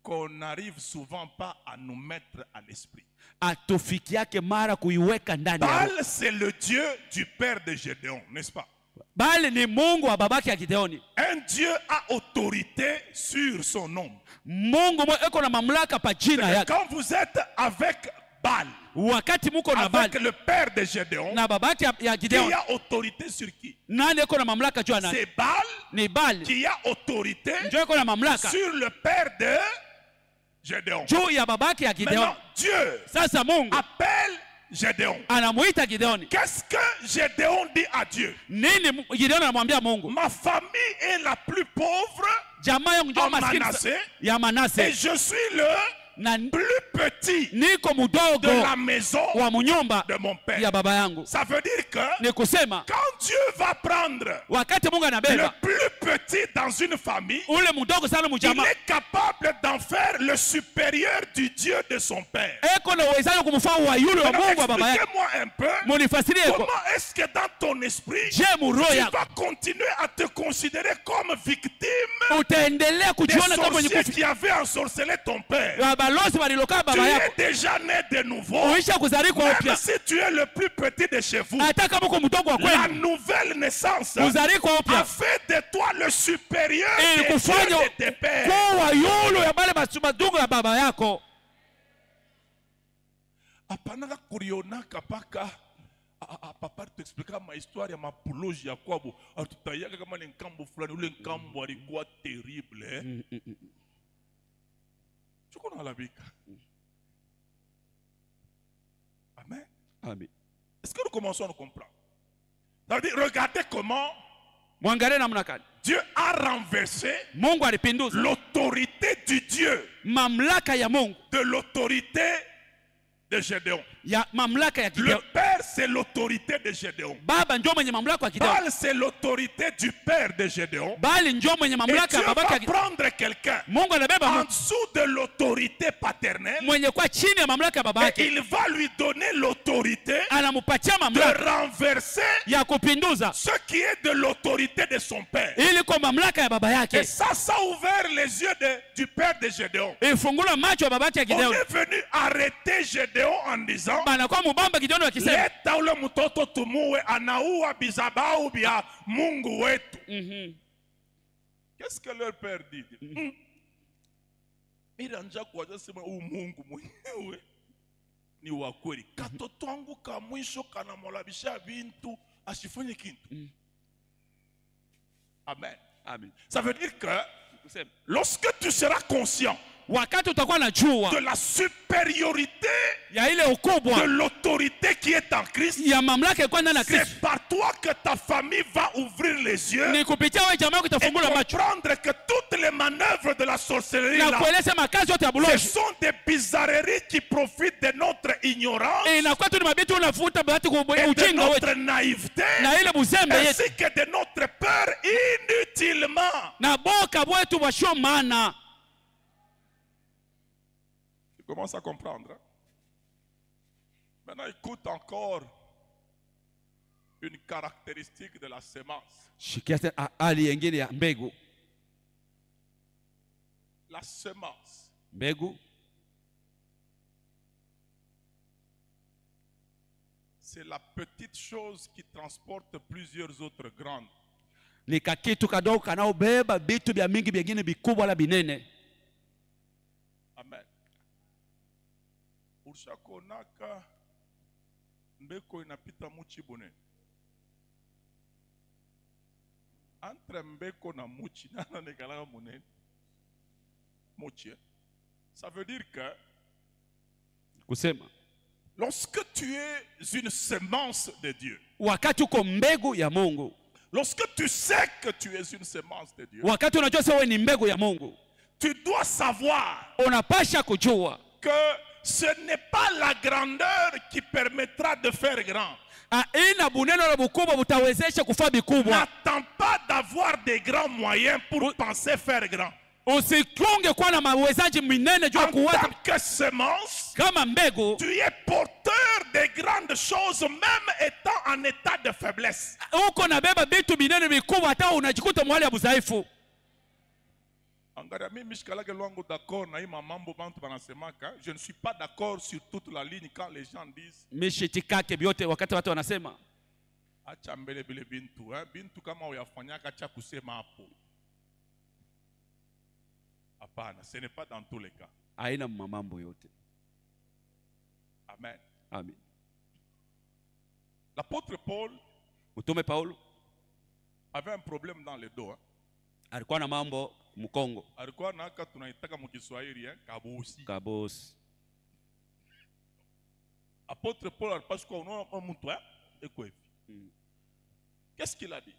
qu'on n'arrive souvent pas à nous mettre à l'esprit. Baal, c'est le Dieu du père de Gédéon, n'est-ce pas? Un Dieu a autorité sur son nom. Quand vous êtes avec Baal, avec le père de Gédéon, qui a autorité sur qui? C'est Baal qui a autorité sur le père de Gédéon. Maintenant, Dieu appelle Gédéon. Qu'est-ce que Gédéon dit à Dieu? Ma famille est la plus pauvre en Manassé et je suis le plus petit de la maison de mon père. Ça veut dire que quand Dieu va prendre le plus petit dans une famille, il est capable d'en faire le supérieur du Dieu de son père. Expliquez-moi un peu comment est-ce que dans ton esprit tu vas continuer à te considérer comme victime des sorciers qui avaient ensorcelé ton père. Tu es déjà né de nouveau. Même si tu es le plus petit de chez vous, la nouvelle naissance a fait de toi le supérieur des dieux de tes pères. Apanaka kurionaka paka papa t'expliquera ma histoire ya mapoloji ya kwabo atutayaka kama ni nkambo fulani ule nkambo alikuwa terrible. Amen. Amen. Est-ce que nous commençons à nous comprendre? Ça veut dire, regardez comment Dieu a renversé l'autorité du Dieu de l'autorité de Gédéon. Le père, c'est l'autorité de Gédéon. Baal, c'est l'autorité du père de Gédéon. Et Dieu va prendre quelqu'un en dessous de l'autorité paternelle et il va lui donner l'autorité de renverser ce qui est de l'autorité de son père. Et ça a ouvert les yeux du père de Gédéon. On est venu arrêter Gédéon en disant leta ule mtoto tumuwe anaua bizabau bia Mungu wetu. Qu'est-ce que leur père dit? Miranja kwa sema Mungu mwenyewe ni wa kweli. Katoto wangu ka mwisho kana molabisha bintu asifanye kintu. Amen. Amen. Ça veut dire que lorsque tu seras conscient de la supériorité de l'autorité qui est en Christ, c'est par toi que ta famille va ouvrir les yeux et comprendre que toutes les manœuvres de la sorcellerie là, ce sont des bizarreries qui profitent de notre ignorance et de notre naïveté ainsi que de notre peur inutilement. Tu commences à comprendre, hein? Maintenant, écoute encore une caractéristique de la semence. La semence. C'est la petite chose qui transporte plusieurs autres grandes. Amen. Urshakonaka mbeko inapita muchi bone. Entre mbeko na muchi nana nekalaka monene. Muchi. Ça veut dire que lorsque tu es une semence de Dieu, lorsque tu sais que tu es une semence de Dieu, tu dois savoir que ce n'est pas la grandeur qui permettra de faire grand. N'attends pas d'avoir des grands moyens pour penser faire grand. En tant que semence, tu es porteur de grandes choses même étant en état de faiblesse. Je ne suis pas d'accord sur toute la ligne quand les gens disent ce n'est pas dans tous les cas. Amen. Amen. L'apôtre Paul avait un problème dans le dos. Apôtre Paul, qu'est-ce qu'il a dit?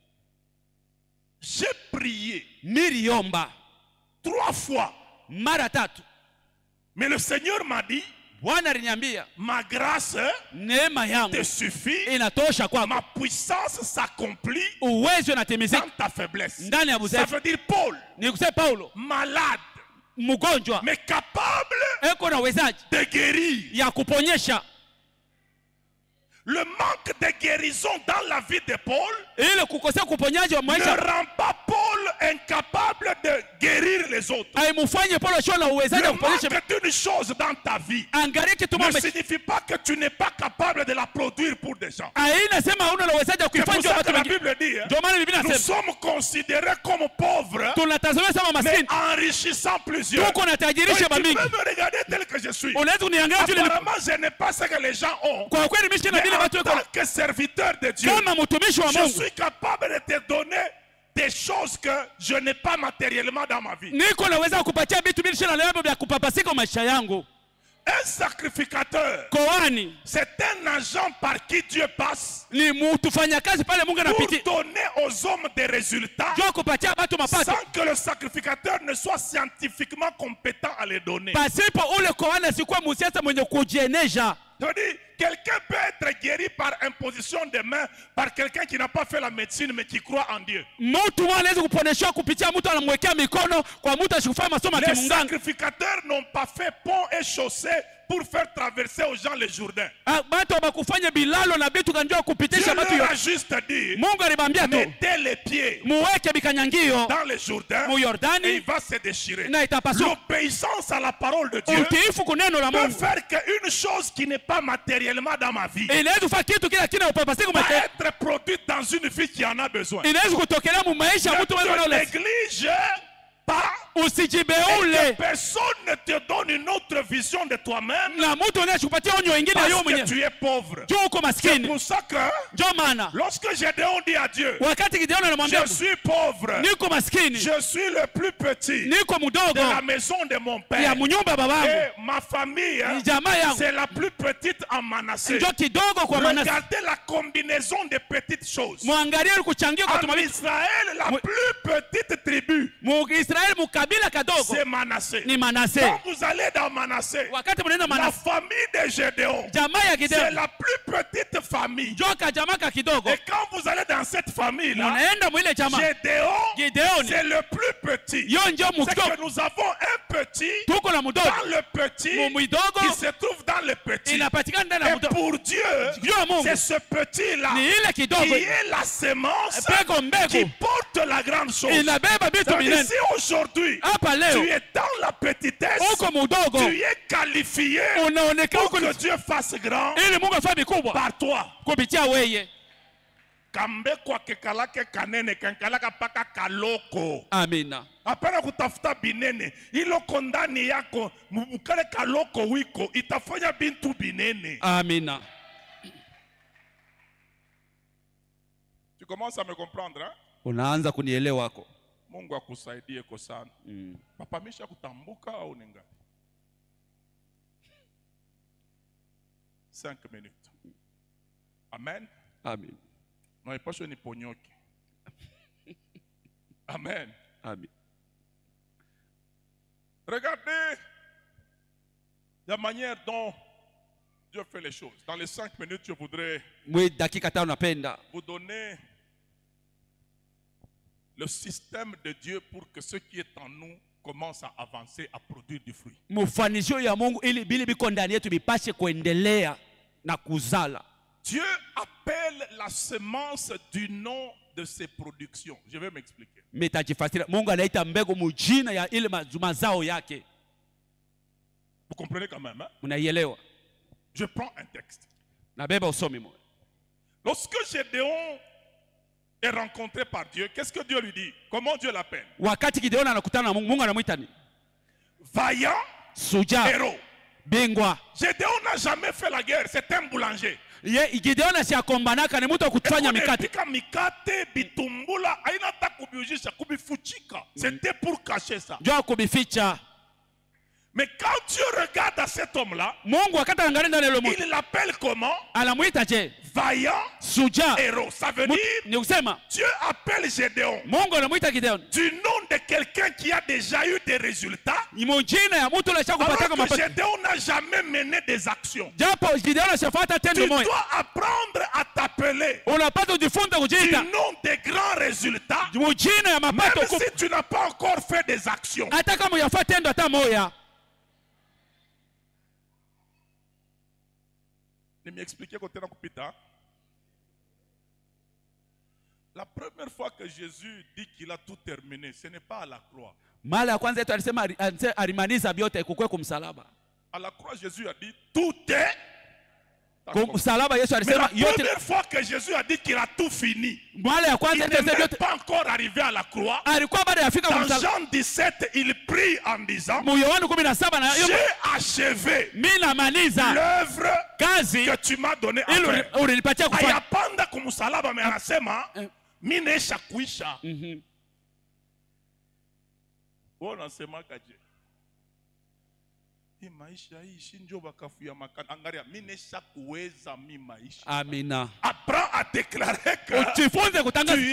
J'ai prié 3 fois. Mais le Seigneur m'a dit, ma grâce te suffit, ma puissance s'accomplit dans ta faiblesse. Ça veut dire Paul, malade, mais capable de guérir. Le manque de guérison dans la vie de Paul ne rend pas Paul incapable de guérir les autres. Le manque d'une chose dans ta vie ne signifie pas que tu n'es pas capable de la produire pour des gens. C'est pour ça que la Bible dit, nous sommes considérés comme pauvres, mais enrichissant plusieurs. Donc, tu peux me regarder tel que je suis. Apparemment, je n'ai pas ce que les gens ont. En tant que serviteur de Dieu, je suis capable de te donner des choses que je n'ai pas matériellement dans ma vie. Un sacrificateur, c'est un agent par qui Dieu passe pour donner aux hommes des résultats sans que le sacrificateur ne soit scientifiquement compétent à les donner. Quelqu'un peut être guéri par imposition de main par quelqu'un qui n'a pas fait la médecine mais qui croit en Dieu. Les sacrificateurs n'ont pas fait pont et chaussée pour faire traverser aux gens le Jourdain. Dieu leur a juste dit, mettez les pieds dans le Jourdain et il va se déchirer. L'obéissance à la parole de Dieu peut faire qu'une chose qui n'est pas matériellement dans ma vie va être produite dans une vie qui en a besoin. Ne te néglige pas usijibeule, personne ne te donne une autre vision de toi-même, na mtu anakupatia onyo ingine parce yeye que mwenyewe tu es pauvre. C'est pour ça que lorsque Gédéon dit à Dieu, je suis pauvre, je suis le plus petit de la maison de mon père, et ma famille c'est la plus petite en Manassé. Regardez la combinaison des petites choses. En Israël, la plus petite tribu, c'est Manassé. Quand vous allez dans Manassé, la famille de Gédéon, c'est la plus petite famille. Et quand vous allez dans cette famille-là, Gédéon, c'est le plus petit. C'est que nous avons un petit dans le petit qui se trouve dans le petit. Et pour Dieu, c'est ce petit-là qui est la sémence qui porte la grande chose. Si aujourd'hui tu es dans la petitesse, tu es qualifié pour que Dieu fasse grand par toi. Kambekwa kekalake kanene kankalaka paka kaloko. Amina. Hapana kutafuta binene. Iloko ndani yako mukale kaloko wiko itafanya bintu binene. Amina. Tu commences à me comprendre, hein? Unaanza kunielewa wako. Mungu akusaidie kwa sana. Papa misha kutambuka au nenga? 5 minutes. Amen. Amen. Non, pas ni ponyoki. Amen. Amen. Regardez la manière dont Dieu fait les choses. Dans les 5 minutes, je voudrais vous donner le système de Dieu pour que ce qui est en nous commence à avancer, à produire du fruit. Dieu appelle la semence du nom de ses productions. Je vais m'expliquer. Vous comprenez quand même, hein? Je prends un texte. Lorsque Gédéon est rencontré par Dieu, qu'est-ce que Dieu lui dit? Comment Dieu l'appelle? Vaillant, héros. Gédéon n'a jamais fait la guerre, c'est un boulanger. C'était pour cacher ça. Mais quand Dieu regarde à cet homme-là, il l'appelle comment? Vaillant, héros. Ça veut dire, Dieu appelle Gédéon du nom de quelqu'un qui a déjà eu des résultats, alors que Gédéon n'a jamais mené des actions. Tu dois apprendre à t'appeler du nom des grands résultats, même si tu n'as pas encore fait des actions. La première fois que Jésus dit qu'il a tout terminé, ce n'est pas à la croix. À la croix, Jésus a dit tout est. Mais la première fois que Jésus a dit qu'il a tout fini, il n'est pas encore arrivé à la croix. Dans Jean 17, il prie en disant, j'ai achevé l'œuvre que tu m'as donnée à faire. Ayapanda kumusalaba me anasema minesha kuisha. Wanasema kaje? Amina. Apprends à déclarer que tu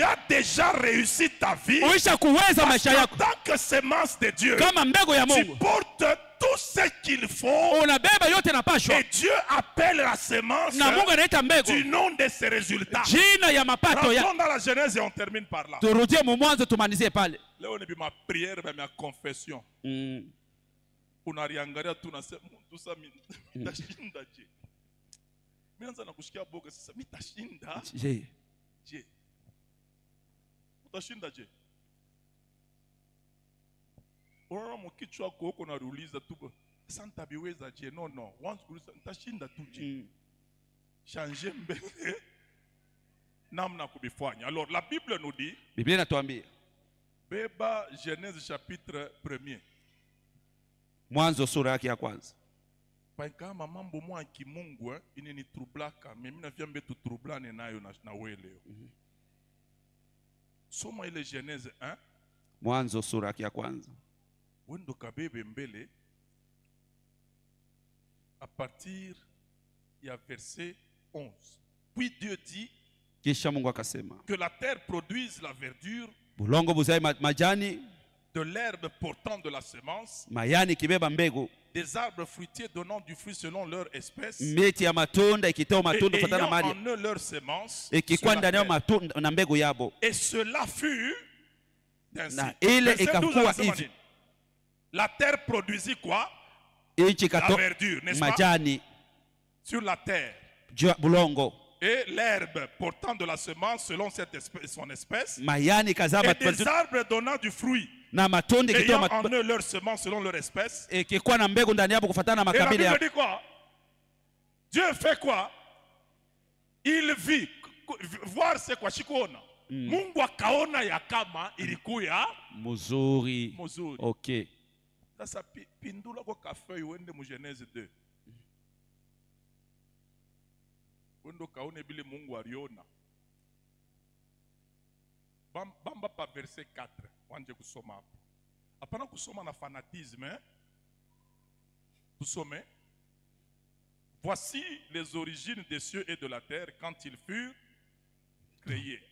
as déjà réussi ta vie. Parce qu'en tant que semence de Dieu, tu portes tout ce qu'il faut. Et Dieu appelle la semence du nom de ses résultats. Rentrons dans la Genèse et on termine par là. Là, on est ma prière, ma confession. Unariangalia tu nasema mtu sasa mitashinda je. Mimi naanza nakusikia boga sasa mitashinda je. Je. Utashinda je. Unaona mkichwa wako huko naruliza tu sasa nitabiweza je. No no. Once kuuliza nitashinda tu je. Changer mbele namna kubifanya. Alors la Bible nous dit, Biblia inatuambia Beba Genèse chapitre 1er. Mwanzo sura yake ya kwanza. Kama mambo mwa kimungu inini troublaka, mimi na vyambe tu troublane nayo na wewe leo. Soma ile Genèse 1. Mwanzo sura yake ya kwanza. Wendo kabebe mbele à partir ya verset 11. Puis Dieu dit kisha Mungu akasema que la terre produise la verdure, bulongo buzae majani, de l'herbe portant de la semence, mayani kibeba mbegu, des arbres fruitiers donnant du fruit selon leur espèce, miti ya matunda ikitoa matunda kufuatana na mali, en eux leur semence, ikikuwa ndani ya matunda na mbegu yabo. Et cela fut ainsi. Na ile ikakuwa hivi. La terre produisit quoi? La verdure, n'est-ce majani pas? Sur la terre. Bulongo. Et l'herbe portant de la semence selon son espèce. Mayani et des arbres donnant du fruit. Na matunda ayant en eux leur semence selon leur espèce. Ikikuwa na mbegu ndani yabo kufuatana na makabila yao. Et la Bible dit quoi? Dieu fait quoi? Il vit. Voir c'est quoi? Shikuona. Mungu akaona ya kama ilikuya muzuri. Okay. Sasa pindula kwa kafe uende mu Genèse 2. Wendo kaone bile Mungu aliona. Bamba pa verset 4. Wanje kusoma hapo. Hapana kusoma na fanatisme. Kusome. Voici les origines des cieux et de la terre quand ils furent créés.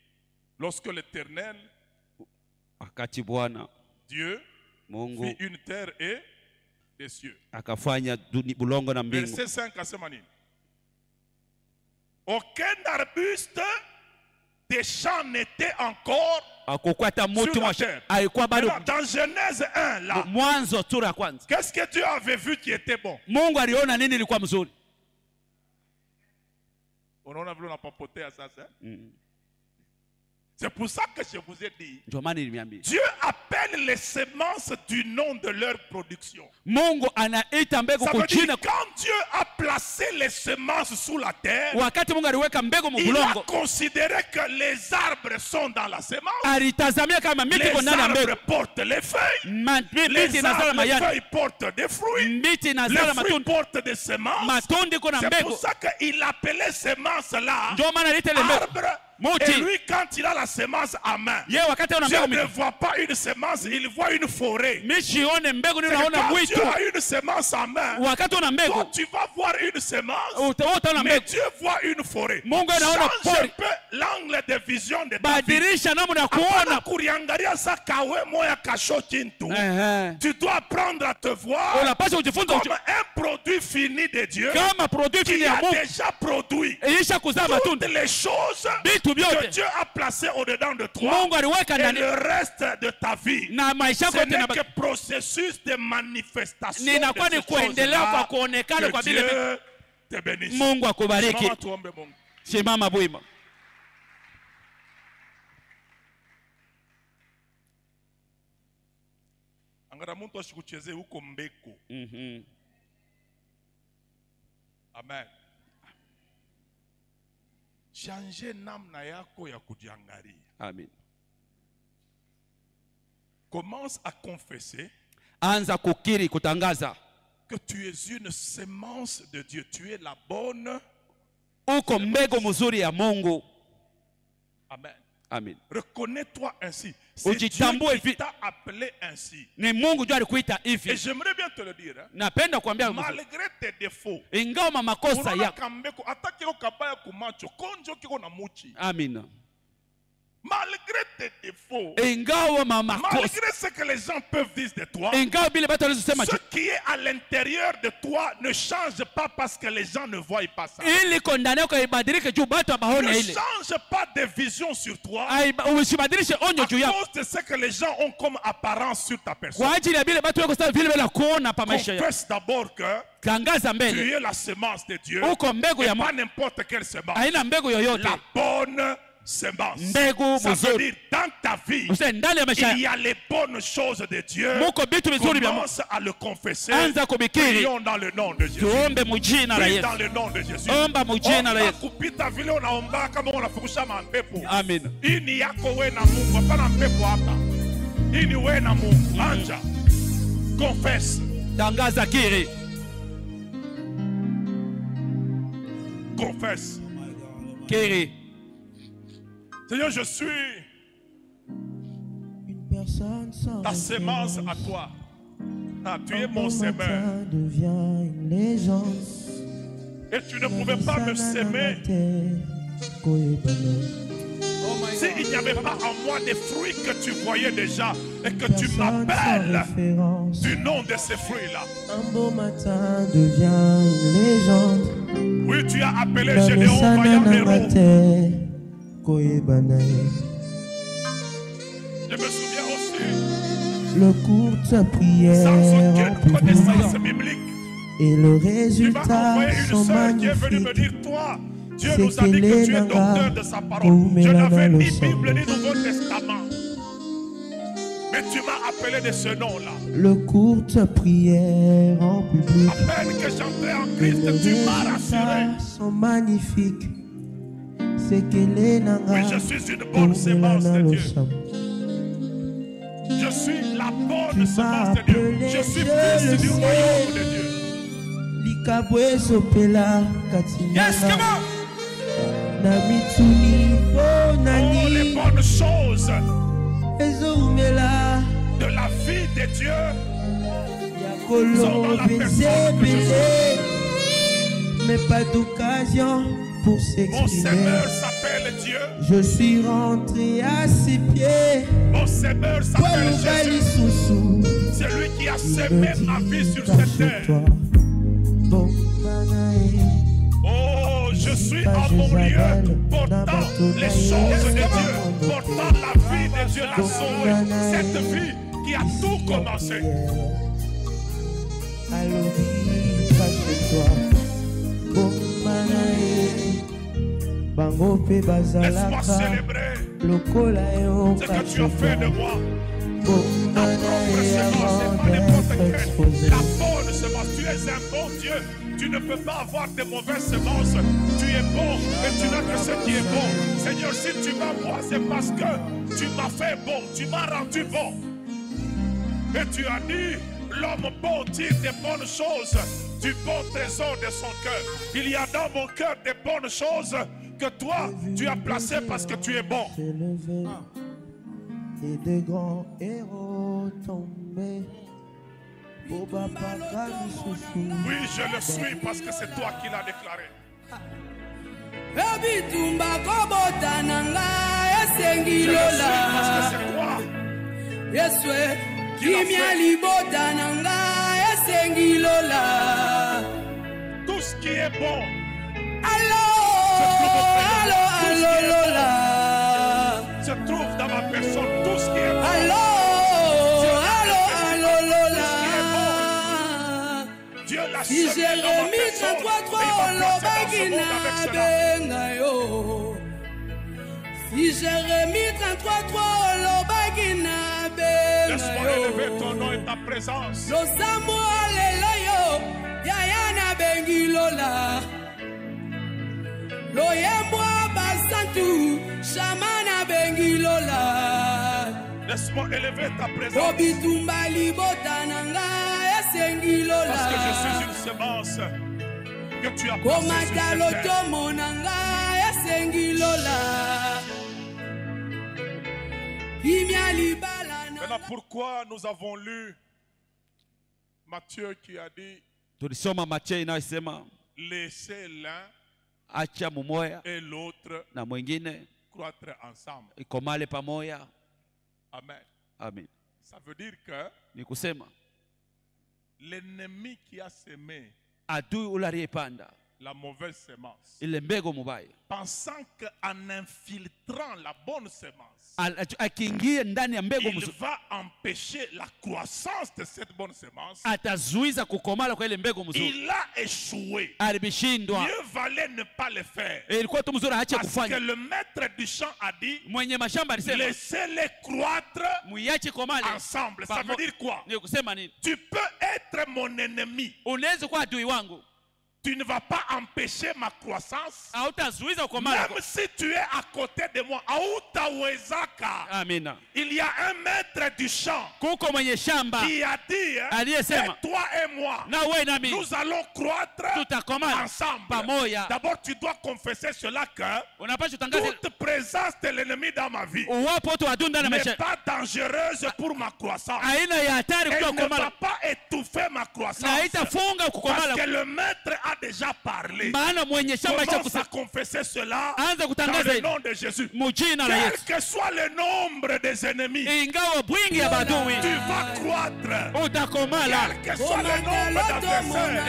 Lorsque l'Éternel, Dieu, Mungu fit une terre et des cieux. Akafanya bulongo na mbingu. Verset 5 asema nini? Aucun arbuste des champs n'était encore sur la terre. Dans Genèse 1 là, qu'est-ce que Dieu avait vu qui était bon? Mungu aliona nini ilikuwa mzuri? On a vu on a papoté à ça, ça. C'est pour ça que je vous ai dit, Dieu appelle les semences du nom de leur production. Ça veut dire quand Dieu a placé les semences sous la terre, il a considéré que les arbres sont dans la semence. Les arbres portent les feuilles. Les feuilles portent des fruits. Les fruits portent des semences. C'est pour ça qu'il appelait semences là arbres. Et lui, quand il a la semence à main, Dieu ne voit pas une semence, il voit une forêt. Quand Dieu a une semence à main, toi tu vas voir une semence, mais Dieu voit une forêt. Change un peu l'angle de vision de ta vie. Tu dois apprendre à te voir comme un produit fini de Dieu qui a déjà produit toutes les choses que Dieu a placé au-dedans de toi et le reste de ta vie. Ce n'est que processus de manifestation de ces choses-là. Que Dieu te bénisse. Mungu akubariki. Simama bwima. Angara muntu ashikucheze huko mbeko. Amen. Changer namna yako ya kujiangalia. Amen. Commence à confesser. Anza kukiri kutangaza. Que tu es une semence de Dieu. Tu es la bonne. Uko mbegu mzuri ya Mungu. Amen. Amen. Reconnais-toi ainsi. C'est Dieu qui t'a appelé ainsi. Ni Mungu ndiye alikuita hivi. Et j'aimerais bien te le dire. Napenda kuambia malgré tes défauts. Ingawa makosa yako. Amina. Malgré tes défauts, malgré ce que les gens peuvent dire de toi, ce qui est à l'intérieur de toi ne change pas parce que les gens ne voient pas ça. Ne change pas de vision sur toi à cause de ce que les gens ont comme apparence sur ta personne. Confesse d'abord que tu es la semence de Dieu et pas n'importe quelle semence. La bonne semence. Ça veut dire dans ta vie il y a les bonnes choses de Dieu. Commence à le confesser. Prions dans le nom de Jésus. Prie dans le nom de Jésus. Kupita vile unaomba kama unafukusha mapepo. Amen. Hii ni yako wewe na Mungu, hapana pepo hapa. Iniwe namu. Anja. Confesse. Tangaza kiri. Confesse. Kiri. Seigneur, je suis ta sémence à toi. Ah, tu es mon semeur. Et tu ne pouvais pas me s'aimer s'il n'y avait pas en moi des fruits que tu voyais déjà et que tu m'appelles du nom de ces fruits-là. Un beau matin devient une légende. Oui, tu as appelé Gédéon vaillant héros. Je me souviens aussi. Le courte prière sans aucune connaissance biblique. Et le Tu m'as résultat envoyé une sont sœur qui est venue me magnifiques. dire, toi, Dieu nous a dit que tu es docteur de sa parole. Je n'avais ni Bible ni Nouveau Testament. Mais tu m'as appelé de ce nom-là. Le courte prière en public. À peine que j'entrais en Et Christ, les tu m'as rassuré. résultats sont magnifiques. C'est que les nanga. Oui, je suis une bonne sémence de Dieu. Je suis la bonne sémence de Dieu. Je suis fils du royaume de Dieu. Likabwe sopela katinanga. Yes, come on. Namituni Oh, les bonani. bonnes choses Ezomela. de la vie de Dieu. Yakolo bezebele. Mais pas d'occasion pour Mon s'exprimer. semeur s'appelle Dieu. Je suis rentré à ses pieds. Mon semeur s'appelle Jésus. C'est lui qui a semé ma vie sur cette terre. Oh, je suis en mon lieu, portant les choses de Dieu, portant la vie de Dieu, la sauvé. Cette vie qui a tout commencé. Laisse-moi célébrer ce que tu as fait de moi. Ta propre semence, c'est pas n'importe quelle. La bonne semence, tu es un bon Dieu. Tu ne peux pas avoir de mauvaises semences. Tu es bon et tu n'as que ce qui est bon. Seigneur, si tu m'envoies, c'est parce que tu m'as fait bon. Tu m'as rendu bon. Et tu as dit, l'homme bon tire des bonnes choses du bon trésor de son cœur. Il y a dans mon cœur des bonnes choses que toi, tu as placées parce que tu es bon. Et de grands héros tombés. Oui, je le suis parce que c'est toi qui l'as déclaré. Je le suis parce que c'est toi qui l'as fait. Tout ce qui est bon se trouve dans ma personne. Tout ce qui est bon. Dieu l'a semé dans ma personne. Si Jérémie 33 laisse-moi élever ton nom et ta présence. Laisse-moi élever ta présence. Parce que je suis une semence que tu as placée sur cette terre. Maintenant, pourquoi nous avons lu Matthieu qui a dit tulisoma Mathayo inayosema laissez l'un acha mumoya et l'autre na mwingine croître ensemble. ikomale pamoja. Amen. Amen. Ça veut dire que Ni kusema l'ennemi qui a semé adui ule aliyepanda la mauvaise semence, ile mbegu mubaya, pensant qu'en infiltrant la bonne semence, akiingia ndani ya mbegu il va empêcher la croissance de cette bonne semence, atazuiza kukomala kwa ile mbegu mzuri. il a échoué. Alibishindwa. Mieux valait ne pas le faire. Ilikuwa tu mzuri aache Parce kufanya. que le maître du champ a dit, Mwenye mashamba alisema laissez-les croître muiache komale ensemble. Ça veut dire quoi? Ni kusema nini? Tu peux être mon ennemi. Unaweza kuwa adui wangu. tu ne vas pas empêcher ma croissance. Même si tu es à côté de moi, Amina. Il y a un maître du champ qui a dit, toi et moi, nous allons croître ensemble. D'abord, tu dois confesser cela que toute présence de l'ennemi dans ma vie n'est pas dangereuse pour ma croissance. Elle ne va pas étouffer ma croissance. Parce que le maître a déjà parlé. Commence à confesser cela dans le nom de Jésus. Quel que soit le nombre des ennemis, tu vas croître. Quel que soit le nombre d'adversaires,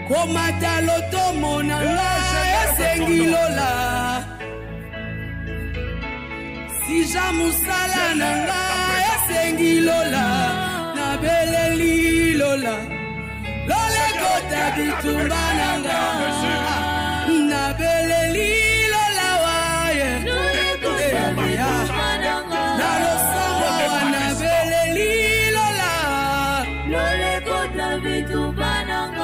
Komata loto monanga esengilola Sija musala nanga esengilola Na beleli lola Lole kota bitumba nanga Na beleli lola waye Lole kota bitumba nanga Na losambo wana beleli lola Lole kota bitumba nanga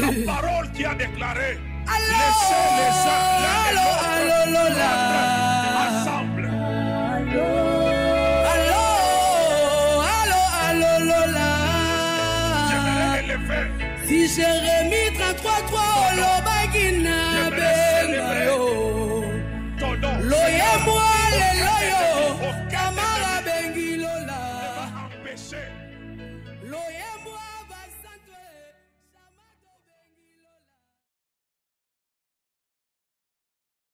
la parole qui a déclaré laissez les uns ensemble. J'aimerais élever. Si Jérémie 33:3 Olobakina Benga.